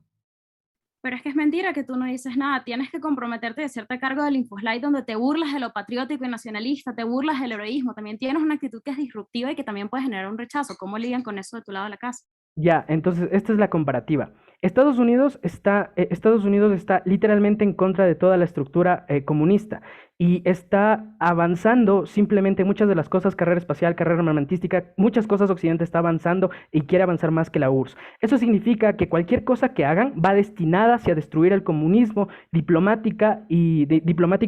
Pero es que es mentira que tú no dices nada, tienes que comprometerte de hacerte cargo del Infoslide, donde te burlas de lo patriótico y nacionalista, te burlas del heroísmo, también tienes una actitud que es disruptiva y que también puede generar un rechazo. ¿Cómo lidian con eso de tu lado de la casa? Ya, entonces esta es la comparativa. Estados Unidos está literalmente en contra de toda la estructura comunista, y está avanzando simplemente muchas de las cosas, carrera espacial, carrera armamentística, muchas cosas. Occidente está avanzando y quiere avanzar más que la URSS. Eso significa que cualquier cosa que hagan va destinada hacia destruir el comunismo diplomático y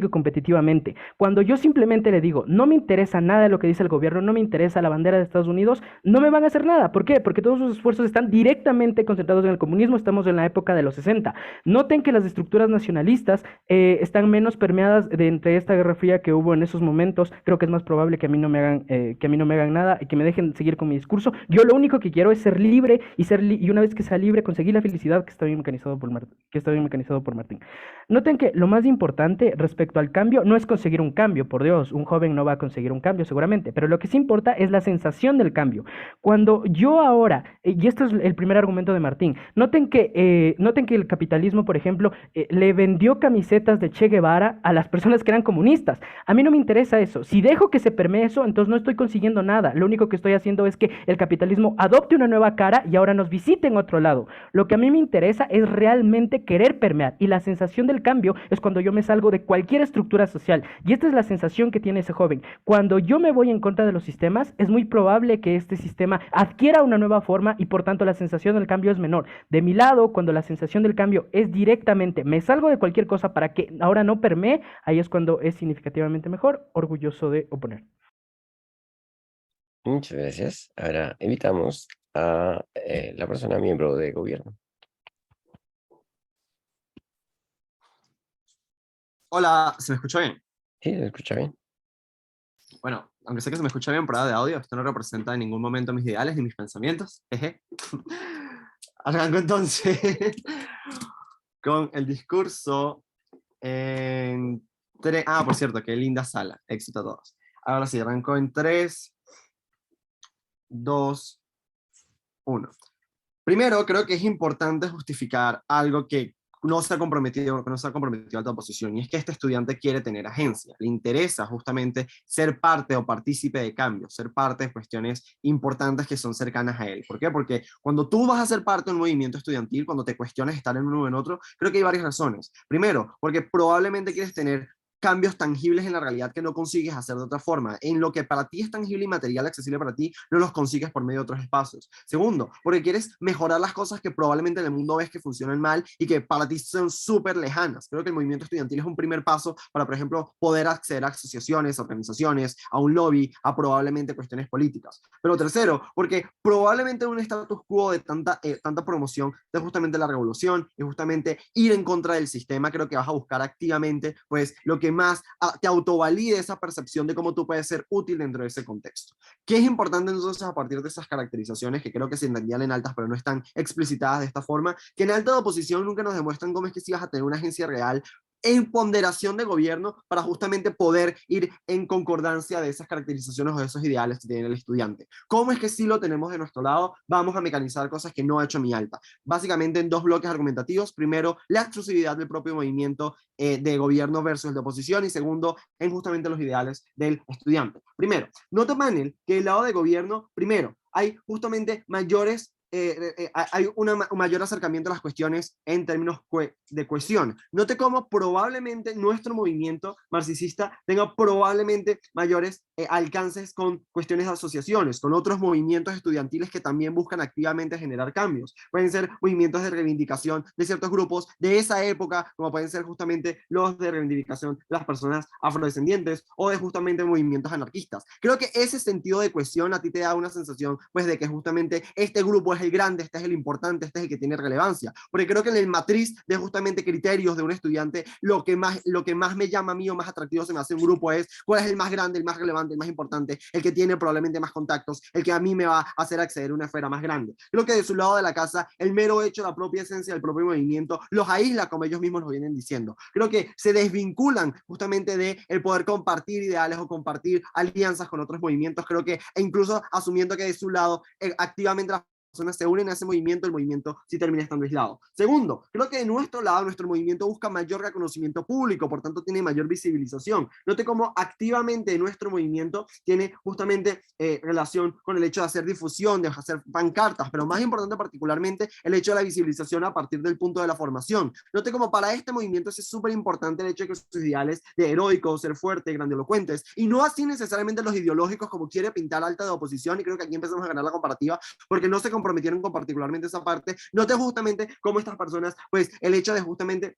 competitivamente. Cuando yo simplemente le digo, no me interesa nada de lo que dice el gobierno, no me interesa la bandera de Estados Unidos, no me van a hacer nada. ¿Por qué? Porque todos sus esfuerzos están directamente concentrados en el comunismo. Estamos en la época de los 60. Noten que las estructuras nacionalistas están menos permeadas de entre esta guerra fría que hubo en esos momentos. Creo que es más probable que a mí no me hagan nada y que me dejen seguir con mi discurso. Yo lo único que quiero es ser libre, y una vez que sea libre, conseguir la felicidad, que está bien mecanizado por Martín. Noten que lo más importante respecto al cambio no es conseguir un cambio. Por Dios, un joven no va a conseguir un cambio seguramente, pero lo que sí importa es la sensación del cambio. Cuando yo ahora, y esto es el primer argumento de Martín, noten que el capitalismo, por ejemplo, le vendió camisetas de Che Guevara a las personas que eran comunistas. A mí no me interesa eso. Si dejo que se permee eso, entonces no estoy consiguiendo nada. Lo único que estoy haciendo es que el capitalismo adopte una nueva cara y ahora nos visite en otro lado. Lo que a mí me interesa es realmente querer permear, y la sensación del cambio es cuando yo me salgo de cualquier estructura social, y esta es la sensación que tiene ese joven. Cuando yo me voy en contra de los sistemas, es muy probable que este sistema adquiera una nueva forma, y por tanto la sensación del cambio es menor. De mi lado, cuando la sensación del cambio es directamente, me salgo de cualquier cosa para que ahora no permee, ahí es cuando es significativamente mejor. Orgulloso de oponer. Muchas gracias. Ahora invitamos a la persona miembro de gobierno. Hola, ¿se me escucha bien? Sí, ¿se escucha bien? Bueno, aunque sé que se me escucha bien prueba de audio, esto no representa en ningún momento mis ideales ni mis pensamientos. Jeje. Arranco entonces con el discurso en por cierto, qué linda sala. Éxito a todos. Ahora sí, arranco en 3, 2, 1. Primero, creo que es importante justificar algo que no se ha comprometido a la oposición, y es que este estudiante quiere tener agencia, le interesa justamente ser parte o partícipe de cambios, ser parte de cuestiones importantes que son cercanas a él. ¿Por qué? Porque cuando tú vas a ser parte de un movimiento estudiantil, cuando te cuestionas estar en uno o en otro, creo que hay varias razones. Primero, porque probablemente quieres tener cambios tangibles en la realidad que no consigues hacer de otra forma. En lo que para ti es tangible y material, accesible para ti, no los consigues por medio de otros espacios. Segundo, porque quieres mejorar las cosas que probablemente en el mundo ves que funcionan mal y que para ti son súper lejanas. Creo que el movimiento estudiantil es un primer paso para, por ejemplo, poder acceder a asociaciones, organizaciones, a un lobby, a probablemente cuestiones políticas. Pero tercero, porque probablemente un status quo de tanta promoción de justamente la revolución y justamente ir en contra del sistema, creo que vas a buscar activamente pues lo que que más te autovalide esa percepción de cómo tú puedes ser útil dentro de ese contexto. ¿Qué es importante entonces a partir de esas caracterizaciones que creo que se entendían en altas pero no están explicitadas de esta forma? Que en alta de oposición nunca nos demuestran cómo es que si vas a tener una agencia real en ponderación de gobierno para justamente poder ir en concordancia de esas caracterizaciones o de esos ideales que tiene el estudiante. ¿Cómo es que si lo tenemos de nuestro lado, vamos a mecanizar cosas que no ha hecho mi alta? Básicamente en dos bloques argumentativos. Primero, la exclusividad del propio movimiento de gobierno versus el de oposición, y segundo, en justamente los ideales del estudiante. Primero, nota panel que el lado de gobierno, primero, hay justamente mayores hay un mayor acercamiento a las cuestiones en términos de cohesión. Note cómo probablemente nuestro movimiento marxista tenga probablemente mayores alcances con cuestiones de asociaciones, con otros movimientos estudiantiles que también buscan activamente generar cambios. Pueden ser movimientos de reivindicación de ciertos grupos de esa época, como pueden ser justamente los de reivindicación de las personas afrodescendientes o de justamente movimientos anarquistas. Creo que ese sentido de cohesión a ti te da una sensación pues de que justamente este grupo es el grande, este es el importante, este es el que tiene relevancia, porque creo que en el matriz de justamente criterios de un estudiante, lo que más me llama a mí o más atractivo se me hace un grupo es cuál es el más grande, el más relevante, el más importante, el que tiene probablemente más contactos, el que a mí me va a hacer acceder a una esfera más grande. Creo que de su lado de la casa, el mero hecho, la propia esencia del propio movimiento, los aísla como ellos mismos nos vienen diciendo. Creo que se desvinculan justamente de el poder compartir ideales o compartir alianzas con otros movimientos. Creo que, e incluso asumiendo que de su lado activamente las personas se unen a ese movimiento, el movimiento sí termina estando aislado. Segundo, creo que de nuestro lado, nuestro movimiento busca mayor reconocimiento público, por tanto tiene mayor visibilización. Note cómo activamente nuestro movimiento tiene justamente relación con el hecho de hacer difusión, de hacer pancartas, pero más importante particularmente el hecho de la visibilización a partir del punto de la formación. Note cómo para este movimiento es súper importante el hecho de que sus ideales de heroicos, ser fuertes, grandilocuentes, y no así necesariamente los ideológicos como quiere pintar alta de oposición, y creo que aquí empezamos a ganar la comparativa, porque no se comprometieron con particularmente esa parte. Note justamente cómo estas personas, pues el hecho de justamente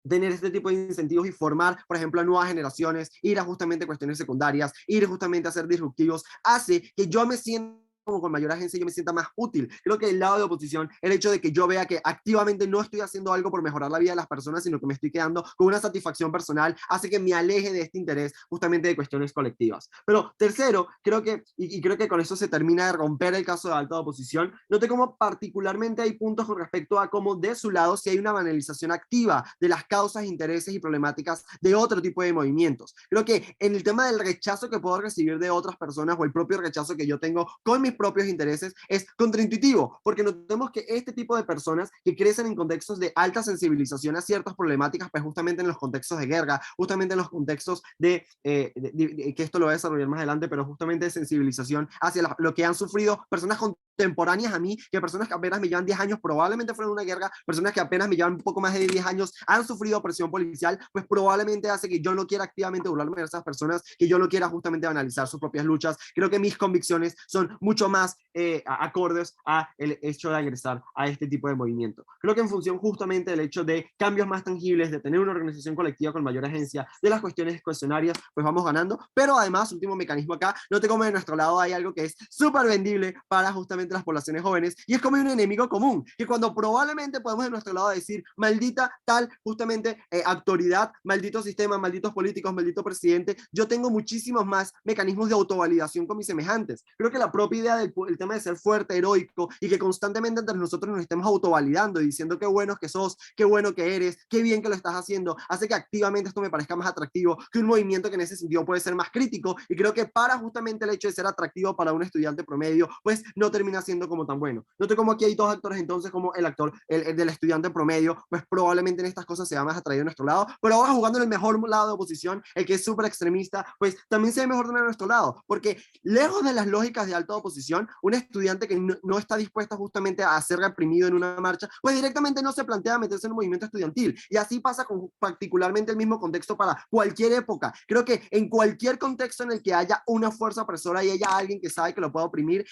tener este tipo de incentivos y formar, por ejemplo, a nuevas generaciones, ir a justamente cuestiones secundarias, ir justamente a ser disruptivos, hace que yo me sienta como con mayor agencia, yo me sienta más útil. Creo que del lado de oposición, el hecho de que yo vea que activamente no estoy haciendo algo por mejorar la vida de las personas, sino que me estoy quedando con una satisfacción personal, hace que me aleje de este interés justamente de cuestiones colectivas. Pero tercero, creo que, y creo que con eso se termina de romper el caso de alta oposición, note cómo particularmente hay puntos con respecto a cómo de su lado si hay una banalización activa de las causas, intereses y problemáticas de otro tipo de movimientos. Creo que en el tema del rechazo que puedo recibir de otras personas o el propio rechazo que yo tengo con mis propios intereses es contraintuitivo, porque notemos que este tipo de personas que crecen en contextos de alta sensibilización a ciertas problemáticas, pues justamente en los contextos de guerra, justamente en los contextos que esto lo voy a desarrollar más adelante, pero justamente de sensibilización hacia lo que han sufrido personas contemporáneas a mí, que personas que apenas me llevan 10 años probablemente fueron una guerra, personas que apenas me llevan un poco más de 10 años han sufrido opresión policial, pues probablemente hace que yo no quiera activamente burlarme de esas personas, que yo no quiera justamente analizar sus propias luchas. Creo que mis convicciones son mucho más acordes a el hecho de ingresar a este tipo de movimiento. Creo que en función justamente del hecho de cambios más tangibles, de tener una organización colectiva con mayor agencia, de las cuestiones cuestionarias, pues vamos ganando, pero además, último mecanismo acá, note como de nuestro lado hay algo que es súper vendible para justamente las poblaciones jóvenes, y es como un enemigo común, que cuando probablemente podemos de nuestro lado decir, maldita tal justamente autoridad, maldito sistema, malditos políticos, maldito presidente, yo tengo muchísimos más mecanismos de autovalidación con mis semejantes. Creo que la propia idea del tema de ser fuerte, heroico, y que constantemente entre nosotros nos estemos autovalidando y diciendo qué buenos que sos, qué bueno que eres, qué bien que lo estás haciendo, hace que activamente esto me parezca más atractivo que un movimiento que en ese sentido puede ser más crítico, y creo que para justamente el hecho de ser atractivo para un estudiante promedio, pues no termina siendo como tan bueno. Note como aquí hay dos actores entonces, como el actor, el del estudiante promedio, pues probablemente en estas cosas se va más atraído a nuestro lado, pero ahora jugando en el mejor lado de oposición, el que es súper extremista, pues también se ve mejor de nuestro lado, porque lejos de las lógicas de alta oposición, un estudiante que no está dispuesto justamente a ser reprimido en una marcha, pues directamente no se plantea meterse en un movimiento estudiantil, y así pasa con particularmente el mismo contexto para cualquier época. Creo que en cualquier contexto en el que haya una fuerza opresora y haya alguien que sabe que lo puede oprimir,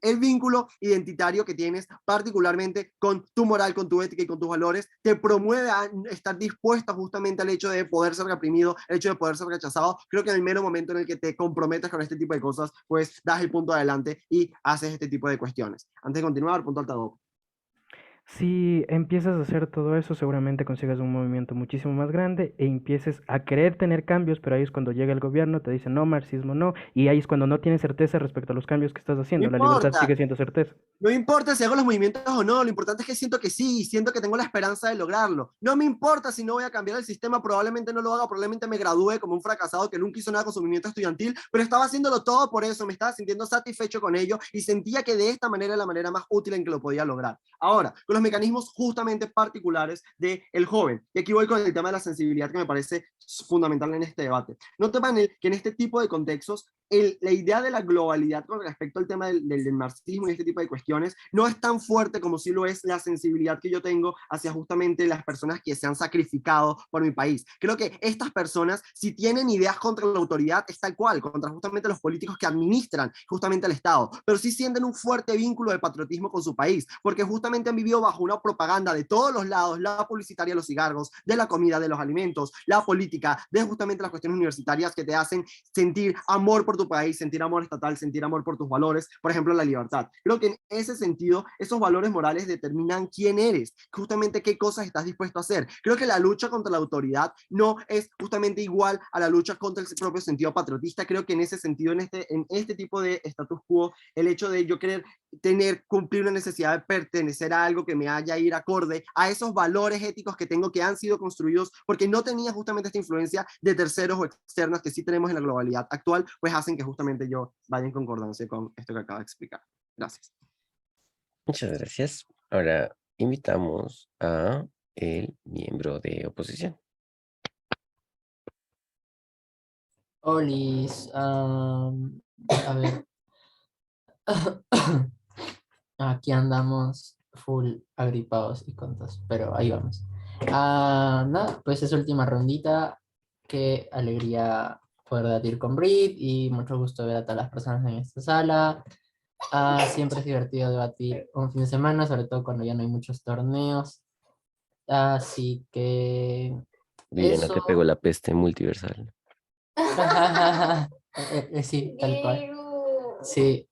el vínculo identitario que tienes particularmente con tu moral, con tu ética y con tus valores, te promueve a estar dispuesta justamente al hecho de poder ser reprimido, el hecho de poder ser rechazado. Creo que en el mero momento en el que te comprometes con este tipo de cosas, pues das el punto adelante y haces este tipo de cuestiones. Antes de continuar, punto altado. Si empiezas a hacer todo eso, seguramente consigas un movimiento muchísimo más grande e empieces a querer tener cambios, pero ahí es cuando llega el gobierno, te dice no, marxismo no, y ahí es cuando no tienes certeza respecto a los cambios que estás No haciendo. La libertad importa. sigue siendo certeza. No importa si hago los movimientos o no, lo importante es que siento que sí, siento que tengo la esperanza de lograrlo. No me importa si no voy a cambiar el sistema, probablemente no lo haga, probablemente me gradúe como un fracasado que nunca hizo nada con su movimiento estudiantil, pero estaba haciéndolo todo por eso, me estaba sintiendo satisfecho con ello y sentía que de esta manera era la manera más útil en que lo podía lograr. Ahora, con los mecanismos justamente particulares del joven, y aquí voy con el tema de la sensibilidad que me parece fundamental en este debate. Nota, Panel, que en este tipo de contextos la idea de la globalidad con respecto al tema del marxismo y este tipo de cuestiones no es tan fuerte como si lo es la sensibilidad que yo tengo hacia justamente las personas que se han sacrificado por mi país. Creo que estas personas, si tienen ideas contra la autoridad, es tal cual, contra justamente los políticos que administran justamente el Estado, pero sí sienten un fuerte vínculo de patriotismo con su país, porque justamente han vivido bajo una propaganda de todos los lados, la publicitaria de los cigarros, de la comida, de los alimentos, la política, de justamente las cuestiones universitarias que te hacen sentir amor por tu país, sentir amor estatal, sentir amor por tus valores, por ejemplo, la libertad. Creo que en ese sentido, esos valores morales determinan quién eres, justamente qué cosas estás dispuesto a hacer. Creo que la lucha contra la autoridad no es justamente igual a la lucha contra el propio sentido patriotista. Creo que en ese sentido, en este tipo de status quo, el hecho de yo querer cumplir una necesidad de pertenecer a algo que me haya ir acorde a esos valores éticos que tengo que han sido construidos porque no tenía justamente esta influencia de terceros o externas que sí tenemos en la globalidad actual, pues hacen que justamente yo vaya en concordancia con esto que acabo de explicar. Gracias. Muchas gracias. Ahora invitamos a el miembro de oposición. Olis, a ver. Aquí andamos full agripados y contos, pero ahí vamos. Nada, pues es última rondita. Qué alegría poder debatir con Brit y mucho gusto ver a todas las personas en esta sala. Siempre es divertido debatir un fin de semana, sobre todo cuando ya no hay muchos torneos. Así que Viviana te eso. pegó la peste multiversal. Sí, tal cual. Sí,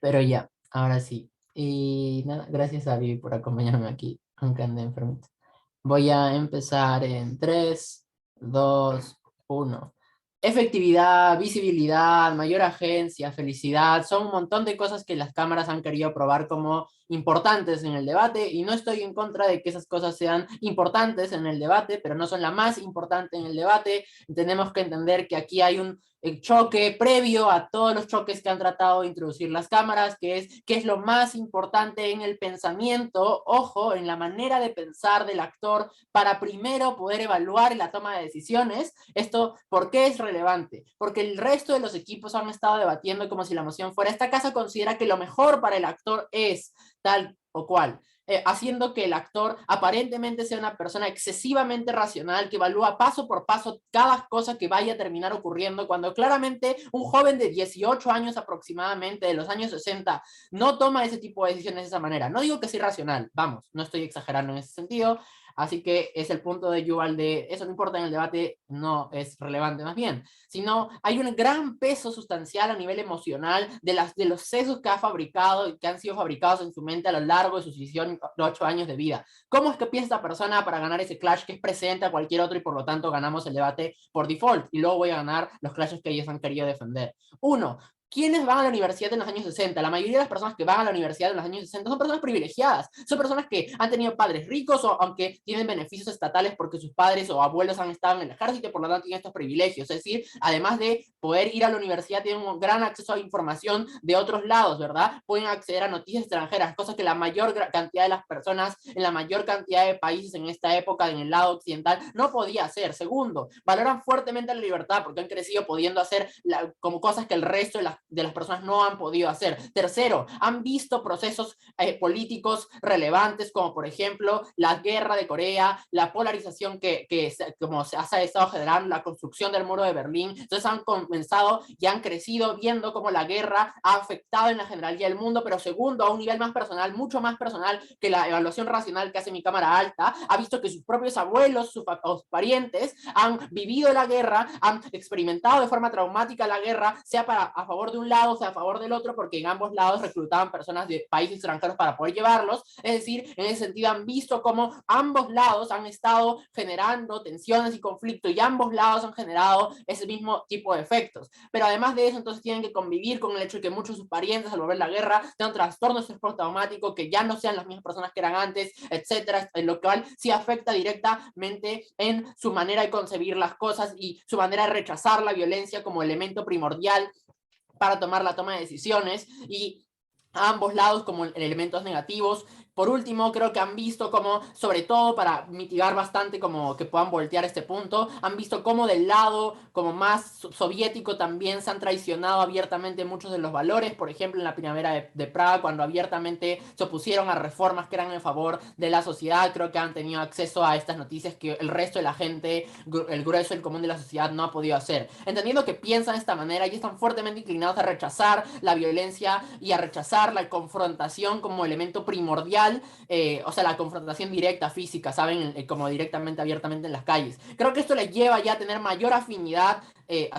pero ya, ahora sí. Y nada, gracias a Vivi por acompañarme aquí, aunque ande enfermito. Voy a empezar en 3, 2, 1. Efectividad, visibilidad, mayor agencia, felicidad, son un montón de cosas que las cámaras han querido probar como importantes en el debate y no estoy en contra de que esas cosas sean importantes en el debate, pero no son la más importante en el debate. Tenemos que entender que aquí hay un choque previo a todos los choques que han tratado de introducir las cámaras, que es lo más importante en el pensamiento, ojo, en la manera de pensar del actor para primero poder evaluar la toma de decisiones. Esto, ¿por qué es relevante? Porque el resto de los equipos han estado debatiendo como si la moción fuera, esta casa considera que lo mejor para el actor es tal o cual. Haciendo que el actor aparentemente sea una persona excesivamente racional, que evalúa paso por paso cada cosa que vaya a terminar ocurriendo, cuando claramente un joven de 18 años aproximadamente, de los años 60, no toma ese tipo de decisiones de esa manera. No digo que sea irracional, vamos, no estoy exagerando en ese sentido, así que es el punto de Yuval de eso no importa en el debate, no es relevante más bien, sino hay un gran peso sustancial a nivel emocional de los sesos que ha fabricado y que han sido fabricados en su mente a lo largo de sus 18 años de vida. ¿Cómo es que piensa esta persona para ganar ese clash que es presente a cualquier otro y por lo tanto ganamos el debate por default y luego voy a ganar los clashes que ellos han querido defender? Uno, ¿quiénes van a la universidad en los años 60? La mayoría de las personas que van a la universidad en los años 60 son personas privilegiadas, son personas que han tenido padres ricos o aunque tienen beneficios estatales porque sus padres o abuelos han estado en el ejército y por lo tanto tienen estos privilegios. Es decir, además de poder ir a la universidad, tienen un gran acceso a información de otros lados, ¿verdad? Pueden acceder a noticias extranjeras, cosas que la mayor cantidad de las personas en la mayor cantidad de países en esta época en el lado occidental no podía hacer. Segundo, valoran fuertemente la libertad porque han crecido pudiendo hacer como cosas que el resto de las personas no han podido hacer. Tercero, han visto procesos políticos relevantes como por ejemplo la guerra de Corea, la polarización como se ha estado generando, la construcción del muro de Berlín. Entonces han comenzado y han crecido viendo cómo la guerra ha afectado en la generalidad del mundo, pero segundo, a un nivel más personal, mucho más personal que la evaluación racional que hace mi cámara alta, ha visto que sus propios abuelos, sus parientes han vivido la guerra, han experimentado de forma traumática la guerra, sea a favor de de un lado sea a favor del otro, porque en ambos lados reclutaban personas de países extranjeros para poder llevarlos. Es decir, en ese sentido han visto cómo ambos lados han estado generando tensiones y conflictos, y ambos lados han generado ese mismo tipo de efectos. Pero además de eso, entonces tienen que convivir con el hecho de que muchos de sus parientes al volver la guerra tengan trastornos de estrés postraumático, que ya no sean las mismas personas que eran antes, etcétera, en lo cual sí afecta directamente en su manera de concebir las cosas y su manera de rechazar la violencia como elemento primordial para tomar la toma de decisiones, y a ambos lados como elementos negativos. Por último, creo que han visto como, sobre todo para mitigar bastante como que puedan voltear este punto, han visto como del lado como más soviético también se han traicionado abiertamente muchos de los valores. Por ejemplo, en la primavera de Praga, cuando abiertamente se opusieron a reformas que eran en favor de la sociedad, creo que han tenido acceso a estas noticias que el resto de la gente, el grueso, el común de la sociedad no ha podido hacer. Entendiendo que piensan de esta manera y están fuertemente inclinados a rechazar la violencia y a rechazar la confrontación como elemento primordial, o sea, la confrontación directa, física, ¿saben? Como directamente, abiertamente en las calles. Creo que esto les lleva ya a tener mayor afinidad,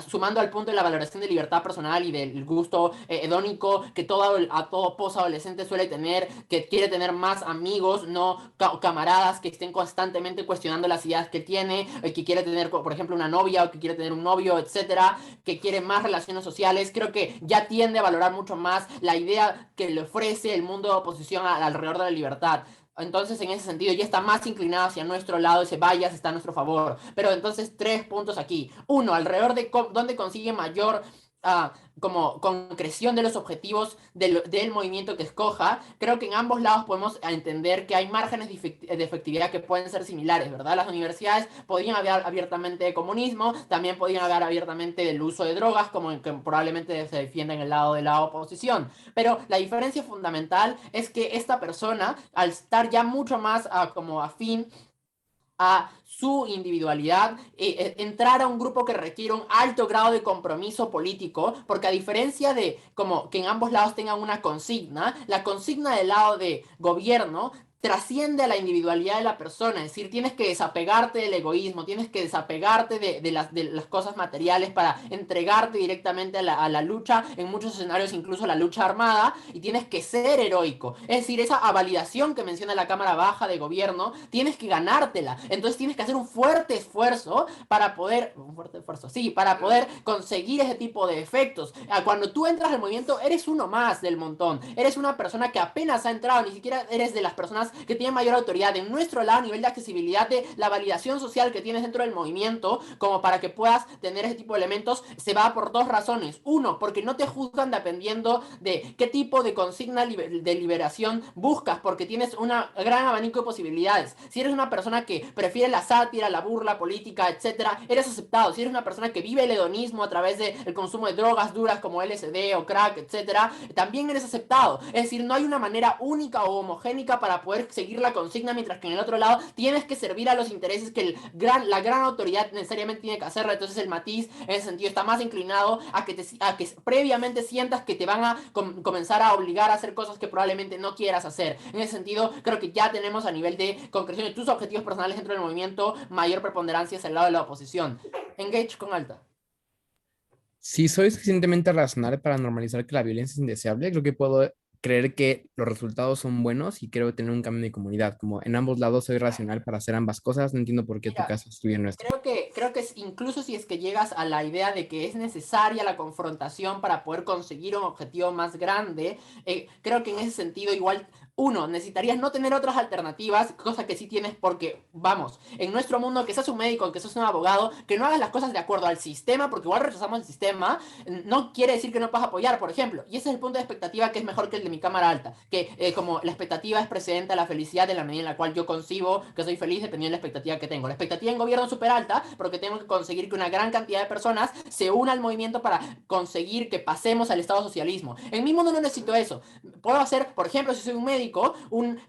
sumando al punto de la valoración de libertad personal y del gusto hedónico que a todo posadolescente suele tener, que quiere tener más amigos, no camaradas que estén constantemente cuestionando las ideas que tiene, que quiere tener, por ejemplo, una novia, o que quiere tener un novio, etcétera, que quiere más relaciones sociales. Creo que ya tiende a valorar mucho más la idea que le ofrece el mundo de oposición alrededor de la libertad. Entonces, en ese sentido, ya está más inclinado hacia nuestro lado, ese bias está a nuestro favor. Pero entonces, 3 puntos aquí. Uno, alrededor de dónde consigue mayor como concreción de los objetivos del movimiento que escoja. Creo que en ambos lados podemos entender que hay márgenes de efectividad que pueden ser similares, ¿verdad? Las universidades podrían hablar abiertamente de comunismo, también podrían hablar abiertamente del uso de drogas, como que probablemente se defienda en el lado de la oposición. Pero la diferencia fundamental es que esta persona, al estar ya mucho más como afín a su individualidad, entrar a un grupo que requiere un alto grado de compromiso político, porque a diferencia de como que en ambos lados tengan una consigna, la consigna del lado de gobierno trasciende a la individualidad de la persona. Es decir, tienes que desapegarte del egoísmo, tienes que desapegarte de las cosas materiales para entregarte directamente a la lucha, en muchos escenarios incluso la lucha armada, y tienes que ser heroico. Es decir, esa validación que menciona la Cámara Baja de Gobierno, tienes que ganártela. Entonces tienes que hacer un fuerte esfuerzo para poder conseguir ese tipo de efectos. Cuando tú entras al movimiento, eres uno más del montón. Eres una persona que apenas ha entrado, ni siquiera eres de las personas que tienen mayor autoridad. En nuestro lado, a nivel de accesibilidad, de la validación social que tienes dentro del movimiento, como para que puedas tener ese tipo de elementos, se va por 2 razones. Uno, porque no te juzgan dependiendo de qué tipo de consigna de liberación buscas, porque tienes un gran abanico de posibilidades. Si eres una persona que prefiere la sátira, la burla política, etcétera, eres aceptado. Si eres una persona que vive el hedonismo a través del consumo de drogas duras como LSD o crack, etcétera, también eres aceptado. Es decir, no hay una manera única o homogénica para poder seguir la consigna, mientras que en el otro lado tienes que servir a los intereses que la gran autoridad necesariamente tiene que hacerlo. Entonces el matiz en ese sentido está más inclinado a que previamente sientas que te van a comenzar a obligar a hacer cosas que probablemente no quieras hacer. En ese sentido, creo que ya tenemos a nivel de concreción de tus objetivos personales dentro del movimiento mayor preponderancia hacia el lado de la oposición. Engage con alta. Si soy suficientemente razonable para normalizar que la violencia es indeseable, creo que puedo creer que los resultados son buenos y creo tener un cambio de comunidad. Como en ambos lados soy racional para hacer ambas cosas, no entiendo por qué tu caso estudia en nuestro. Creo que incluso si es que llegas a la idea de que es necesaria la confrontación para poder conseguir un objetivo más grande, creo que en ese sentido igual, uno, necesitarías no tener otras alternativas, cosa que sí tienes porque, vamos, en nuestro mundo, que seas un médico, que seas un abogado, que no hagas las cosas de acuerdo al sistema, porque igual rechazamos el sistema, no quiere decir que no puedas apoyar, por ejemplo. Y ese es el punto de expectativa que es mejor que el de mi cámara alta, que como la expectativa es precedente a la felicidad, en la medida en la cual yo concibo que soy feliz dependiendo de la expectativa que tengo. La expectativa en gobierno es súper alta porque tengo que conseguir que una gran cantidad de personas se una al movimiento para conseguir que pasemos al estado socialismo. En mi mundo no necesito eso. Puedo hacer, por ejemplo, si soy un médico, un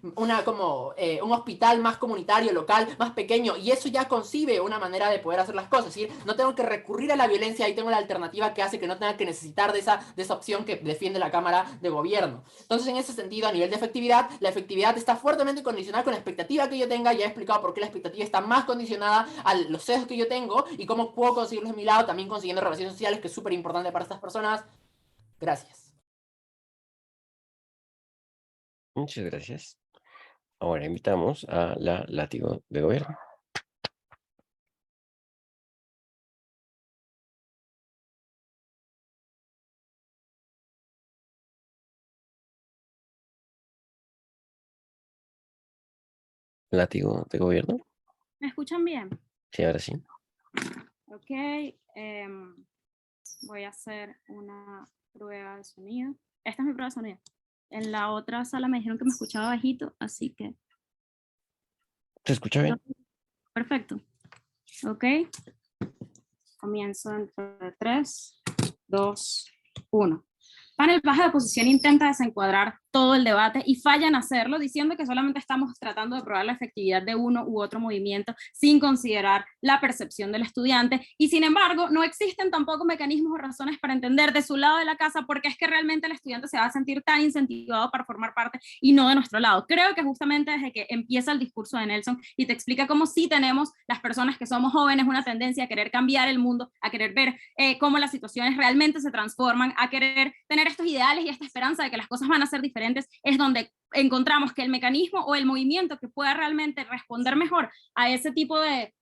hospital más comunitario, local, más pequeño, y eso ya concibe una manera de poder hacer las cosas. Es decir, no tengo que recurrir a la violencia, ahí tengo la alternativa que hace que no tenga que necesitar de esa opción que defiende la Cámara de Gobierno. Entonces, en ese sentido, a nivel de efectividad, la efectividad está fuertemente condicionada con la expectativa que yo tenga. Ya he explicado por qué la expectativa está más condicionada a los sesgos que yo tengo y cómo puedo conseguirlos de mi lado, también consiguiendo relaciones sociales, que es súper importante para estas personas. Gracias. Muchas gracias. Ahora invitamos a la látigo de gobierno. Látigo de gobierno. ¿Me escuchan bien? Sí, ahora sí. Ok, voy a hacer una prueba de sonido. Esta es mi prueba de sonido. En la otra sala me dijeron que me escuchaba bajito, así que... ¿Se escucha bien? Perfecto. Ok. Comienzo dentro de 3, 2, 1. Panel baja de oposición intenta desencuadrar todo el debate y falla en hacerlo, diciendo que solamente estamos tratando de probar la efectividad de uno u otro movimiento sin considerar la percepción del estudiante, y sin embargo no existen tampoco mecanismos o razones para entender de su lado de la casa por qué es que realmente el estudiante se va a sentir tan incentivado para formar parte y no de nuestro lado. Creo que justamente desde que empieza el discurso de Nelson y te explica cómo sí tenemos las personas que somos jóvenes una tendencia a querer cambiar el mundo, a querer ver cómo las situaciones realmente se transforman, a querer tener estos ideales y esta esperanza de que las cosas van a ser diferentes, es donde encontramos que el mecanismo o el movimiento que pueda realmente responder mejor a ese tipo de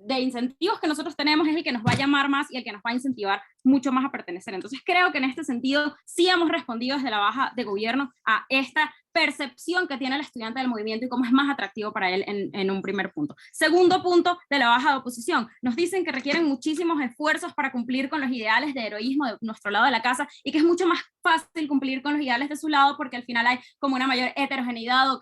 incentivos que nosotros tenemos es el que nos va a llamar más y el que nos va a incentivar mucho más a pertenecer. Entonces creo que en este sentido sí hemos respondido desde la baja de gobierno a esta percepción que tiene el estudiante del movimiento y cómo es más atractivo para él en un primer punto. Segundo punto de la baja de oposición, nos dicen que requieren muchísimos esfuerzos para cumplir con los ideales de heroísmo de nuestro lado de la casa y que es mucho más fácil cumplir con los ideales de su lado porque al final hay como una mayor heterogeneidad o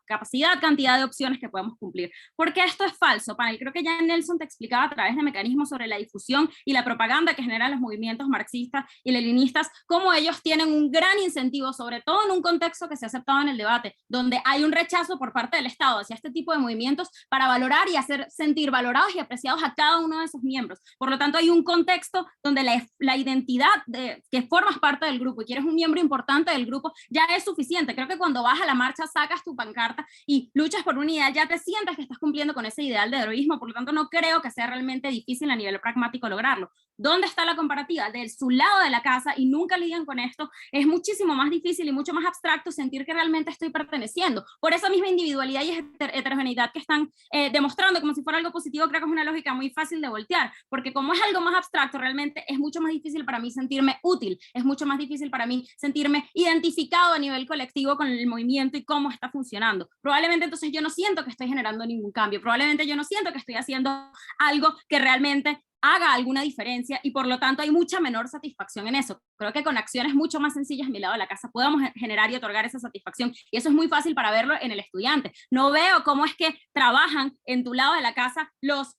capacidad, cantidad de opciones que podemos cumplir. Porque esto es falso, panel. Creo que ya Nelson te explicaba a través de mecanismos sobre la difusión y la propaganda que generan los movimientos marxistas y leninistas, cómo ellos tienen un gran incentivo, sobre todo en un contexto que se ha aceptado en el debate, donde hay un rechazo por parte del Estado hacia este tipo de movimientos para valorar y hacer sentir valorados y apreciados a cada uno de sus miembros. Por lo tanto, hay un contexto donde la identidad de que formas parte del grupo y que eres un miembro importante del grupo ya es suficiente. Creo que cuando vas a la marcha, sacas tu pancarta y luchas por un ideal, ya te sientes que estás cumpliendo con ese ideal de heroísmo. Por lo tanto, no creo que sea realmente difícil a nivel pragmático lograrlo. ¿Dónde está la comparativa? De su lado de la casa, y nunca lidian con esto, es muchísimo más difícil y mucho más abstracto sentir que realmente estoy perteneciendo. Por esa misma individualidad y heterogeneidad que están demostrando como si fuera algo positivo, creo que es una lógica muy fácil de voltear, porque como es algo más abstracto, realmente es mucho más difícil para mí sentirme útil, es mucho más difícil para mí sentirme identificado a nivel colectivo con el movimiento y cómo está funcionando. Probablemente entonces yo no siento que estoy generando ningún cambio, probablemente yo no siento que estoy haciendo algo que realmente haga alguna diferencia y por lo tanto hay mucha menor satisfacción en eso. Creo que con acciones mucho más sencillas a mi lado de la casa podemos generar y otorgar esa satisfacción, y eso es muy fácil para verlo en el estudiante. No veo cómo es que trabajan en tu lado de la casa los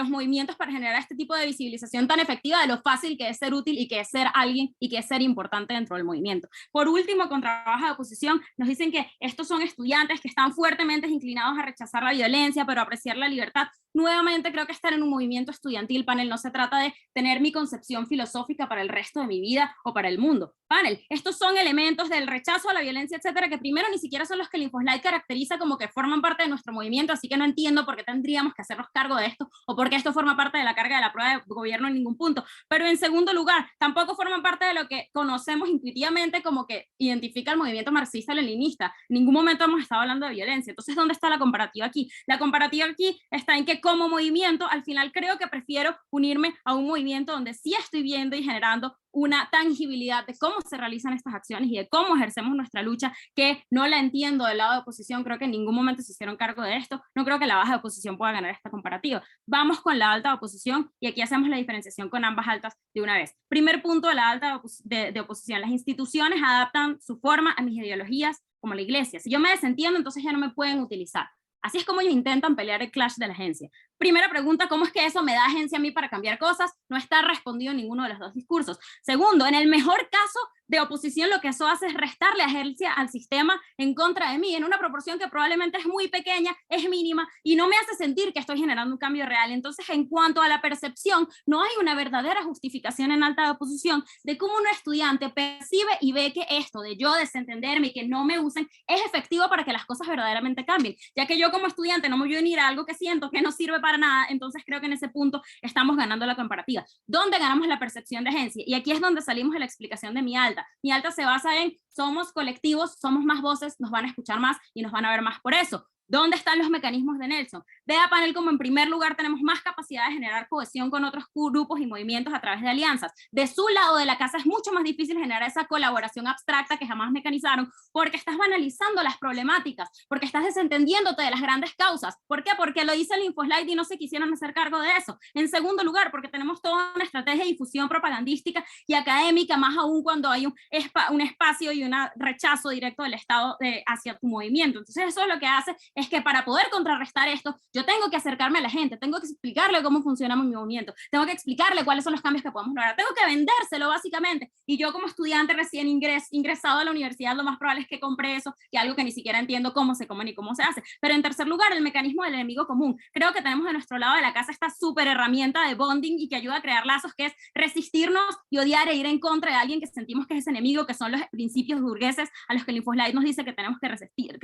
movimientos para generar este tipo de visibilización tan efectiva de lo fácil que es ser útil y que es ser alguien y que es ser importante dentro del movimiento. Por último, con trabajo de oposición, nos dicen que estos son estudiantes que están fuertemente inclinados a rechazar la violencia, pero a apreciar la libertad. Nuevamente creo que estar en un movimiento estudiantil, panel, no se trata de tener mi concepción filosófica para el resto de mi vida o para el mundo. Panel, estos son elementos del rechazo a la violencia, etcétera, que primero ni siquiera son los que el Infoslide caracteriza como que forman parte de nuestro movimiento, así que no entiendo por qué tendríamos que hacernos cargo de esto o por qué esto forma parte de la carga de la prueba de gobierno en ningún punto. Pero en segundo lugar, tampoco forman parte de lo que conocemos intuitivamente como que identifica el movimiento marxista-leninista. En ningún momento hemos estado hablando de violencia. Entonces, ¿dónde está la comparativa aquí? La comparativa aquí está en que como movimiento, al final creo que prefiero unirme a un movimiento donde sí estoy viendo y generando una tangibilidad de cómo se realizan estas acciones y de cómo ejercemos nuestra lucha, que no la entiendo del lado de oposición. Creo que en ningún momento se hicieron cargo de esto. No creo que la baja de oposición pueda ganar esta comparativa. Vamos con la alta de oposición y aquí hacemos la diferenciación con ambas altas de una vez. Primer punto de la alta de oposición: las instituciones adaptan su forma a mis ideologías, como la iglesia. Si yo me desentiendo, entonces ya no me pueden utilizar. Así es como ellos intentan pelear el clash de la agencia. Primera pregunta, ¿cómo es que eso me da agencia a mí para cambiar cosas? No está respondido en ninguno de los dos discursos. Segundo, en el mejor caso de oposición, lo que eso hace es restarle agencia al sistema en contra de mí, en una proporción que probablemente es muy pequeña, es mínima, y no me hace sentir que estoy generando un cambio real. Entonces, en cuanto a la percepción, no hay una verdadera justificación en alta oposición de cómo un estudiante percibe y ve que esto de yo desentenderme y que no me usen es efectivo para que las cosas verdaderamente cambien, ya que yo como estudiante no me voy a unir a algo que siento que no sirve para para nada, entonces creo que en ese punto estamos ganando la comparativa. ¿Dónde ganamos la percepción de agencia? Y aquí es donde salimos de la explicación de Mi Alta. Mi Alta se basa en somos colectivos, somos más voces, nos van a escuchar más y nos van a ver más por eso. ¿Dónde están los mecanismos de Nelson? Vea, panel, como en primer lugar tenemos más capacidad de generar cohesión con otros grupos y movimientos a través de alianzas. De su lado de la casa es mucho más difícil generar esa colaboración abstracta que jamás mecanizaron, porque estás banalizando las problemáticas, porque estás desentendiéndote de las grandes causas. ¿Por qué? Porque lo dice el InfoSlide y no se quisieron hacer cargo de eso. En segundo lugar, porque tenemos toda una estrategia de difusión propagandística y académica, más aún cuando hay un espacio y un rechazo directo del Estado hacia tu movimiento. Entonces eso es lo que hace es que para poder contrarrestar esto, yo tengo que acercarme a la gente, tengo que explicarle cómo funciona mi movimiento, tengo que explicarle cuáles son los cambios que podemos lograr, tengo que vendérselo básicamente, y yo como estudiante recién ingresado a la universidad, lo más probable es que compre eso, que algo que ni siquiera entiendo cómo se come ni cómo se hace. Pero en tercer lugar, el mecanismo del enemigo común. Creo que tenemos de nuestro lado de la casa esta súper herramienta de bonding y que ayuda a crear lazos, que es resistirnos y odiar e ir en contra de alguien que sentimos que es ese enemigo, que son los principios burgueses a los que el InfoSlide nos dice que tenemos que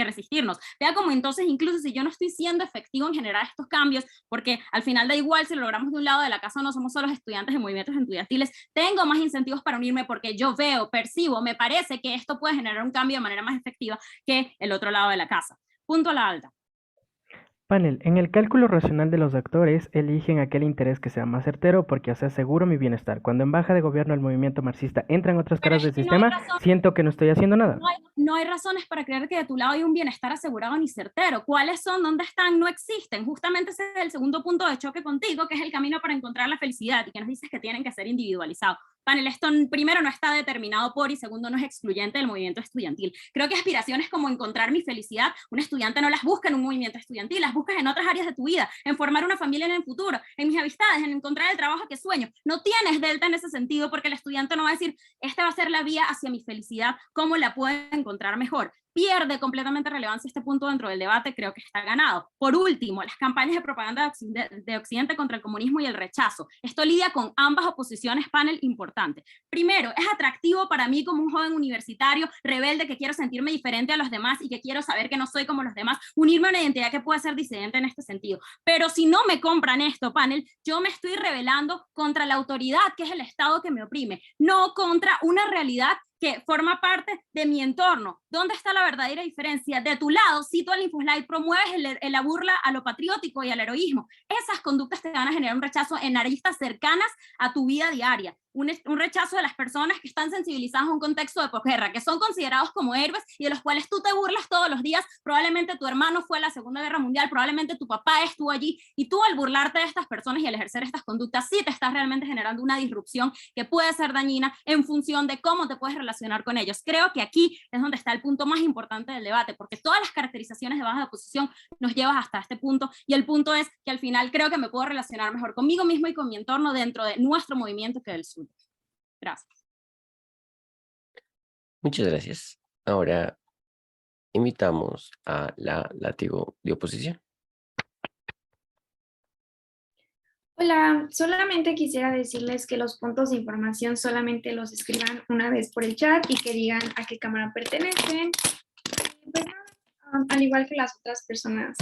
resistirnos. Vea como entonces, incluso si yo no estoy siendo efectivo en generar estos cambios, porque al final da igual si lo logramos de un lado de la casa o no, somos solo estudiantes de movimientos estudiantiles, tengo más incentivos para unirme porque yo veo, percibo, me parece que esto puede generar un cambio de manera más efectiva que el otro lado de la casa. Punto a la alta. Panel, en el cálculo racional de los actores, eligen aquel interés que sea más certero porque así aseguro mi bienestar. Cuando en baja de gobierno el movimiento marxista entra en otras caras del sistema, siento que no estoy haciendo nada. No hay razones para creer que de tu lado hay un bienestar asegurado ni certero. ¿Cuáles son? ¿Dónde están? No existen. Justamente ese es el segundo punto de choque contigo, que es el camino para encontrar la felicidad y que nos dices que tienen que ser individualizados. Panel, esto primero no está determinado por y segundo no es excluyente del movimiento estudiantil. Creo que aspiraciones como encontrar mi felicidad, un estudiante no las busca en un movimiento estudiantil, las buscas en otras áreas de tu vida, en formar una familia en el futuro, en mis amistades, en encontrar el trabajo que sueño. No tienes delta en ese sentido porque el estudiante no va a decir, esta va a ser la vía hacia mi felicidad, ¿cómo la puedo encontrar mejor? Pierde completamente relevancia este punto dentro del debate, creo que está ganado. Por último, las campañas de propaganda de Occidente contra el comunismo y el rechazo. Esto lidia con ambas oposiciones, panel, importante. Primero, es atractivo para mí como un joven universitario, rebelde, que quiero sentirme diferente a los demás y que quiero saber que no soy como los demás, unirme a una identidad que pueda ser disidente en este sentido. Pero si no me compran esto, panel, yo me estoy rebelando contra la autoridad, que es el Estado que me oprime, no contra una realidad que forma parte de mi entorno. ¿Dónde está la verdadera diferencia? De tu lado, cito al InfoSlide, promueves la burla a lo patriótico y al heroísmo. Esas conductas te van a generar un rechazo en aristas cercanas a tu vida diaria. Un rechazo de las personas que están sensibilizadas a un contexto de posguerra, que son considerados como héroes y de los cuales tú te burlas todos los días. Probablemente tu hermano fue a la Segunda Guerra Mundial, probablemente tu papá estuvo allí, y tú al burlarte de estas personas y al ejercer estas conductas, sí te estás realmente generando una disrupción que puede ser dañina en función de cómo te puedes relacionar con ellos. Creo que aquí es donde está el punto más importante del debate, porque todas las caracterizaciones de baja de oposición nos llevan hasta este punto, y el punto es que al final creo que me puedo relacionar mejor conmigo mismo y con mi entorno dentro de nuestro movimiento que del suyo. Gracias. Muchas gracias. Ahora invitamos a la látigo de oposición. Hola, solamente quisiera decirles que los puntos de información solamente los escriban una vez por el chat y que digan a qué cámara pertenecen. Pues nada, al igual que las otras personas.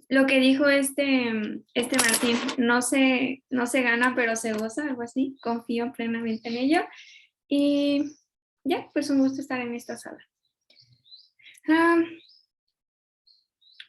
Lo que dijo este Martín, no se gana, pero se goza, algo así. Confío plenamente en ello. Y ya, pues un gusto estar en esta sala.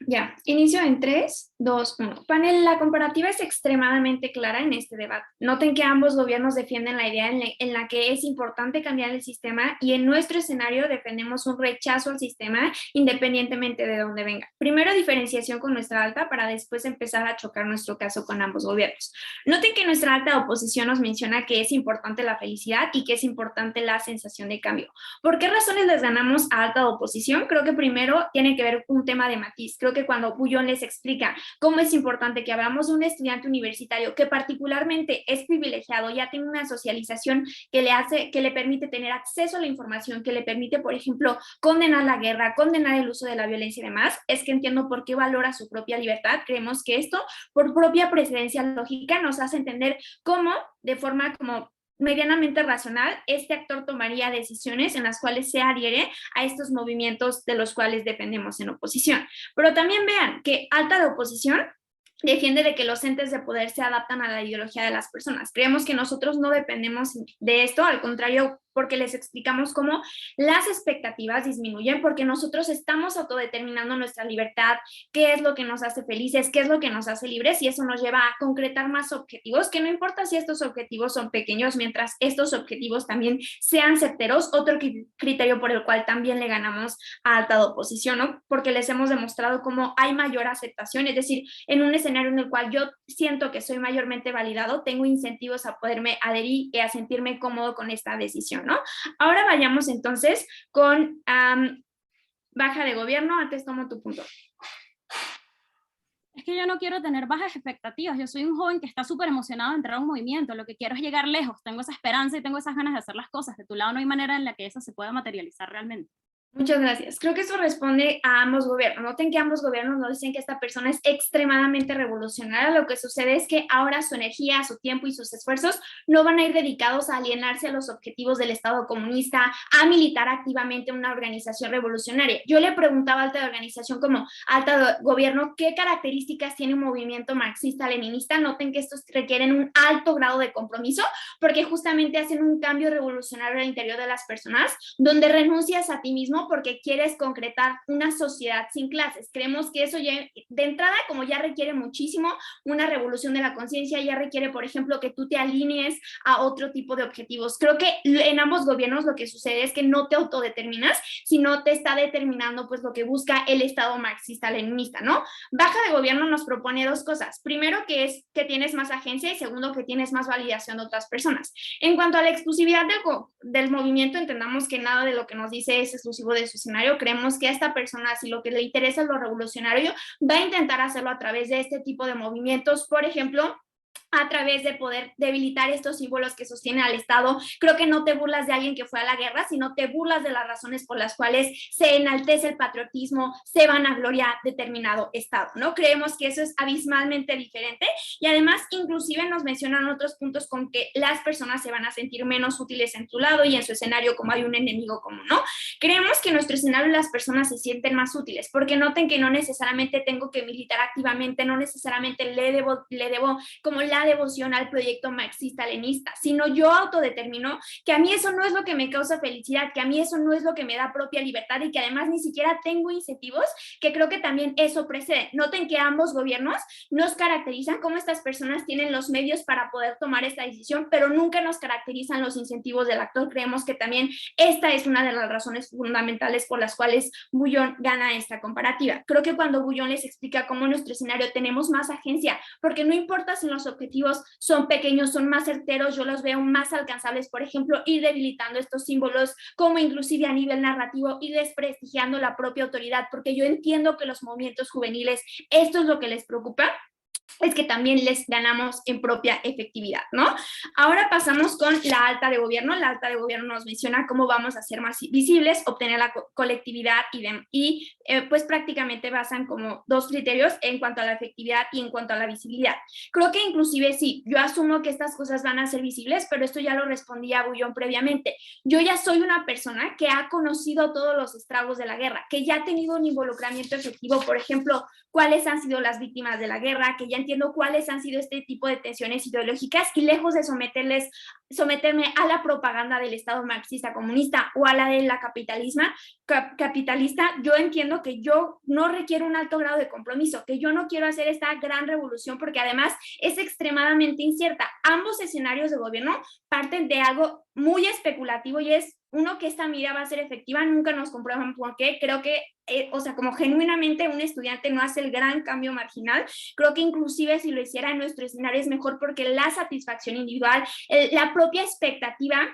Ya, inicio en 3, 2, 1. Panel, la comparativa es extremadamente clara en este debate. Noten que ambos gobiernos defienden la idea en la que es importante cambiar el sistema, y en nuestro escenario defendemos un rechazo al sistema independientemente de dónde venga. Primero diferenciación con nuestra alta para después empezar a chocar nuestro caso con ambos gobiernos. Noten que nuestra alta oposición nos menciona que es importante la felicidad y que es importante la sensación de cambio. ¿Por qué razones les ganamos a alta oposición? Creo que primero tiene que ver con un tema de matiz. Creo que cuando Bullón les explica cómo es importante que hablamos de un estudiante universitario que particularmente es privilegiado, ya tiene una socialización que le permite tener acceso a la información, que le permite, por ejemplo, condenar la guerra, condenar el uso de la violencia y demás, es que entiendo por qué valora su propia libertad. Creemos que esto, por propia precedencia lógica, nos hace entender cómo, de forma como medianamente racional, este actor tomaría decisiones en las cuales se adhiere a estos movimientos de los cuales dependemos en oposición. Pero también vean que alta de oposición defiende de que los entes de poder se adaptan a la ideología de las personas. Creemos que nosotros no dependemos de esto, al contrario, porque les explicamos cómo las expectativas disminuyen, porque nosotros estamos autodeterminando nuestra libertad, qué es lo que nos hace felices, qué es lo que nos hace libres, y eso nos lleva a concretar más objetivos, que no importa si estos objetivos son pequeños, mientras estos objetivos también sean certeros. Otro criterio por el cual también le ganamos a alta oposición, ¿no? Porque les hemos demostrado cómo hay mayor aceptación, es decir, en un escenario en el cual yo siento que soy mayormente validado, tengo incentivos a poderme adherir y a sentirme cómodo con esta decisión, ¿no? Ahora vayamos entonces con baja de gobierno. Antes tomo tu punto. Es que yo no quiero tener bajas expectativas. Yo soy un joven que está súper emocionado de entrar a un movimiento. Lo que quiero es llegar lejos. Tengo esa esperanza y tengo esas ganas de hacer las cosas. De tu lado no hay manera en la que eso se pueda materializar realmente. Muchas gracias. Creo que eso responde a ambos gobiernos. Noten que ambos gobiernos nos dicen que esta persona es extremadamente revolucionaria. Lo que sucede es que ahora su energía, su tiempo y sus esfuerzos no van a ir dedicados a alienarse a los objetivos del Estado comunista, a militar activamente una organización revolucionaria. Yo le preguntaba a alta organización como alta gobierno, ¿qué características tiene un movimiento marxista-leninista? Noten que estos requieren un alto grado de compromiso, porque justamente hacen un cambio revolucionario al interior de las personas, donde renuncias a ti mismo porque quieres concretar una sociedad sin clases. Creemos que eso ya, de entrada, como ya requiere muchísimo una revolución de la conciencia, ya requiere, por ejemplo, que tú te alinees a otro tipo de objetivos. Creo que en ambos gobiernos lo que sucede es que no te autodeterminas, sino te está determinando pues lo que busca el Estado marxista-leninista, ¿no? Baja de gobierno nos propone dos cosas. Primero, que es que tienes más agencia, y segundo, que tienes más validación de otras personas. En cuanto a la exclusividad del movimiento, entendamos que nada de lo que nos dice es exclusivo de su escenario. Creemos que a esta persona, si lo que le interesa es lo revolucionario, va a intentar hacerlo a través de este tipo de movimientos, por ejemplo, a través de poder debilitar estos símbolos que sostienen al Estado. Creo que no te burlas de alguien que fue a la guerra, sino te burlas de las razones por las cuales se enaltece el patriotismo, se vanagloria determinado Estado, ¿no? Creemos que eso es abismalmente diferente, y además inclusive nos mencionan otros puntos con que las personas se van a sentir menos útiles en tu lado y en su escenario como hay un enemigo común, ¿no? Creemos que en nuestro escenario las personas se sienten más útiles, porque noten que no necesariamente tengo que militar activamente, no necesariamente le debo como la devoción al proyecto marxista-leninista, sino yo autodetermino que a mí eso no es lo que me causa felicidad, que a mí eso no es lo que me da propia libertad, y que además ni siquiera tengo incentivos, que creo que también eso precede. Noten que ambos gobiernos nos caracterizan como estas personas tienen los medios para poder tomar esta decisión, pero nunca nos caracterizan los incentivos del actor. Creemos que también esta es una de las razones fundamentales por las cuales Bouillon gana esta comparativa. Creo que cuando Bouillon les explica cómo en nuestro escenario tenemos más agencia, porque no importa si los objetivos son pequeños, son más certeros, yo los veo más alcanzables. Por ejemplo, ir debilitando estos símbolos, como inclusive a nivel narrativo, ir desprestigiando la propia autoridad, porque yo entiendo que los movimientos juveniles, esto es lo que les preocupa, es que también les ganamos en propia efectividad, ¿no? Ahora pasamos con la alta de gobierno. La alta de gobierno nos menciona cómo vamos a ser más visibles, obtener la colectividad y pues prácticamente basan como dos criterios en cuanto a la efectividad y en cuanto a la visibilidad. Creo que inclusive sí, yo asumo que estas cosas van a ser visibles, pero esto ya lo respondía a Bouillon previamente. Yo ya soy una persona que ha conocido todos los estragos de la guerra, que ya ha tenido un involucramiento efectivo, por ejemplo, cuáles han sido las víctimas de la guerra, que ya entiendo cuáles han sido este tipo de tensiones ideológicas, y lejos de someterme a la propaganda del Estado marxista comunista o a la de la capitalista, yo entiendo que yo no requiero un alto grado de compromiso, que yo no quiero hacer esta gran revolución porque además es extremadamente incierta. Ambos escenarios de gobierno parten de algo muy especulativo, y es uno, que esta medida va a ser efectiva, nunca nos comprueban por qué. Creo que, como genuinamente un estudiante no hace el gran cambio marginal. Creo que inclusive si lo hiciera en nuestro escenario es mejor, porque la satisfacción individual, la propia expectativa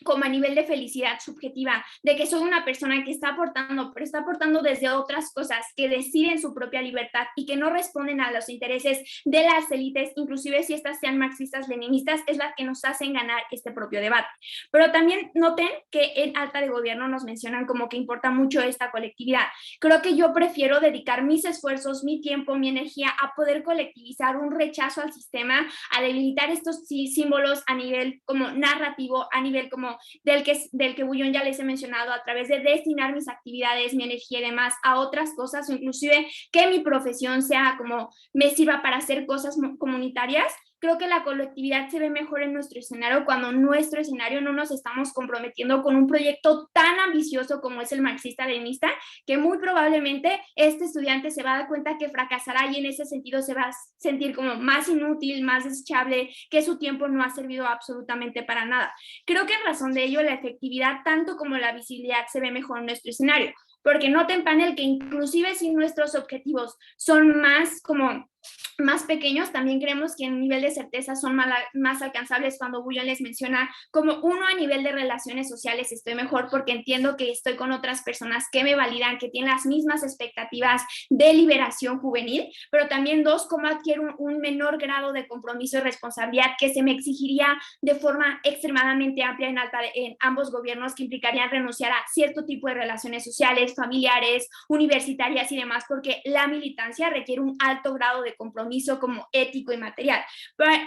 como a nivel de felicidad subjetiva, de que soy una persona que está aportando, pero está aportando desde otras cosas, que deciden su propia libertad y que no responden a los intereses de las élites, inclusive si estas sean marxistas, leninistas, es la que nos hacen ganar este propio debate. Pero también noten que en alta de gobierno nos mencionan como que importa mucho esta colectividad. Creo que yo prefiero dedicar mis esfuerzos, mi tiempo, mi energía a poder colectivizar un rechazo al sistema, a debilitar estos símbolos a nivel como narrativo, a nivel como como del que Bullón ya les he mencionado, a través de destinar mis actividades, mi energía y demás a otras cosas, o inclusive que mi profesión sea como me sirva para hacer cosas comunitarias, creo que la colectividad se ve mejor en nuestro escenario cuando en nuestro escenario no nos estamos comprometiendo con un proyecto tan ambicioso como es el marxista-leninista, que muy probablemente este estudiante se va a dar cuenta que fracasará y en ese sentido se va a sentir como más inútil, más desechable, que su tiempo no ha servido absolutamente para nada. Creo que en razón de ello la efectividad tanto como la visibilidad se ve mejor en nuestro escenario, porque noten panel que inclusive si nuestros objetivos son más pequeños, también creemos que en nivel de certeza son más alcanzables cuando Bullón les menciona como uno a nivel de relaciones sociales estoy mejor porque entiendo que estoy con otras personas que me validan, que tienen las mismas expectativas de liberación juvenil, pero también dos, cómo adquiero un menor grado de compromiso y responsabilidad que se me exigiría de forma extremadamente amplia en ambos gobiernos, que implicarían renunciar a cierto tipo de relaciones sociales, familiares, universitarias y demás, porque la militancia requiere un alto grado de compromiso como ético y material.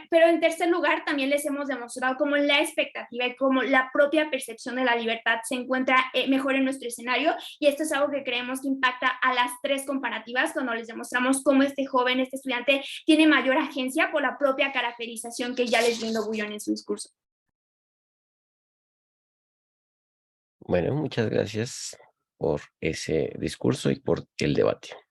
Pero en tercer lugar, también les hemos demostrado cómo la expectativa y cómo la propia percepción de la libertad se encuentra mejor en nuestro escenario, y esto es algo que creemos que impacta a las tres comparativas cuando les demostramos cómo este joven, este estudiante, tiene mayor agencia por la propia caracterización que ya les brindó Bullón en su discurso. Bueno, muchas gracias por ese discurso y por el debate.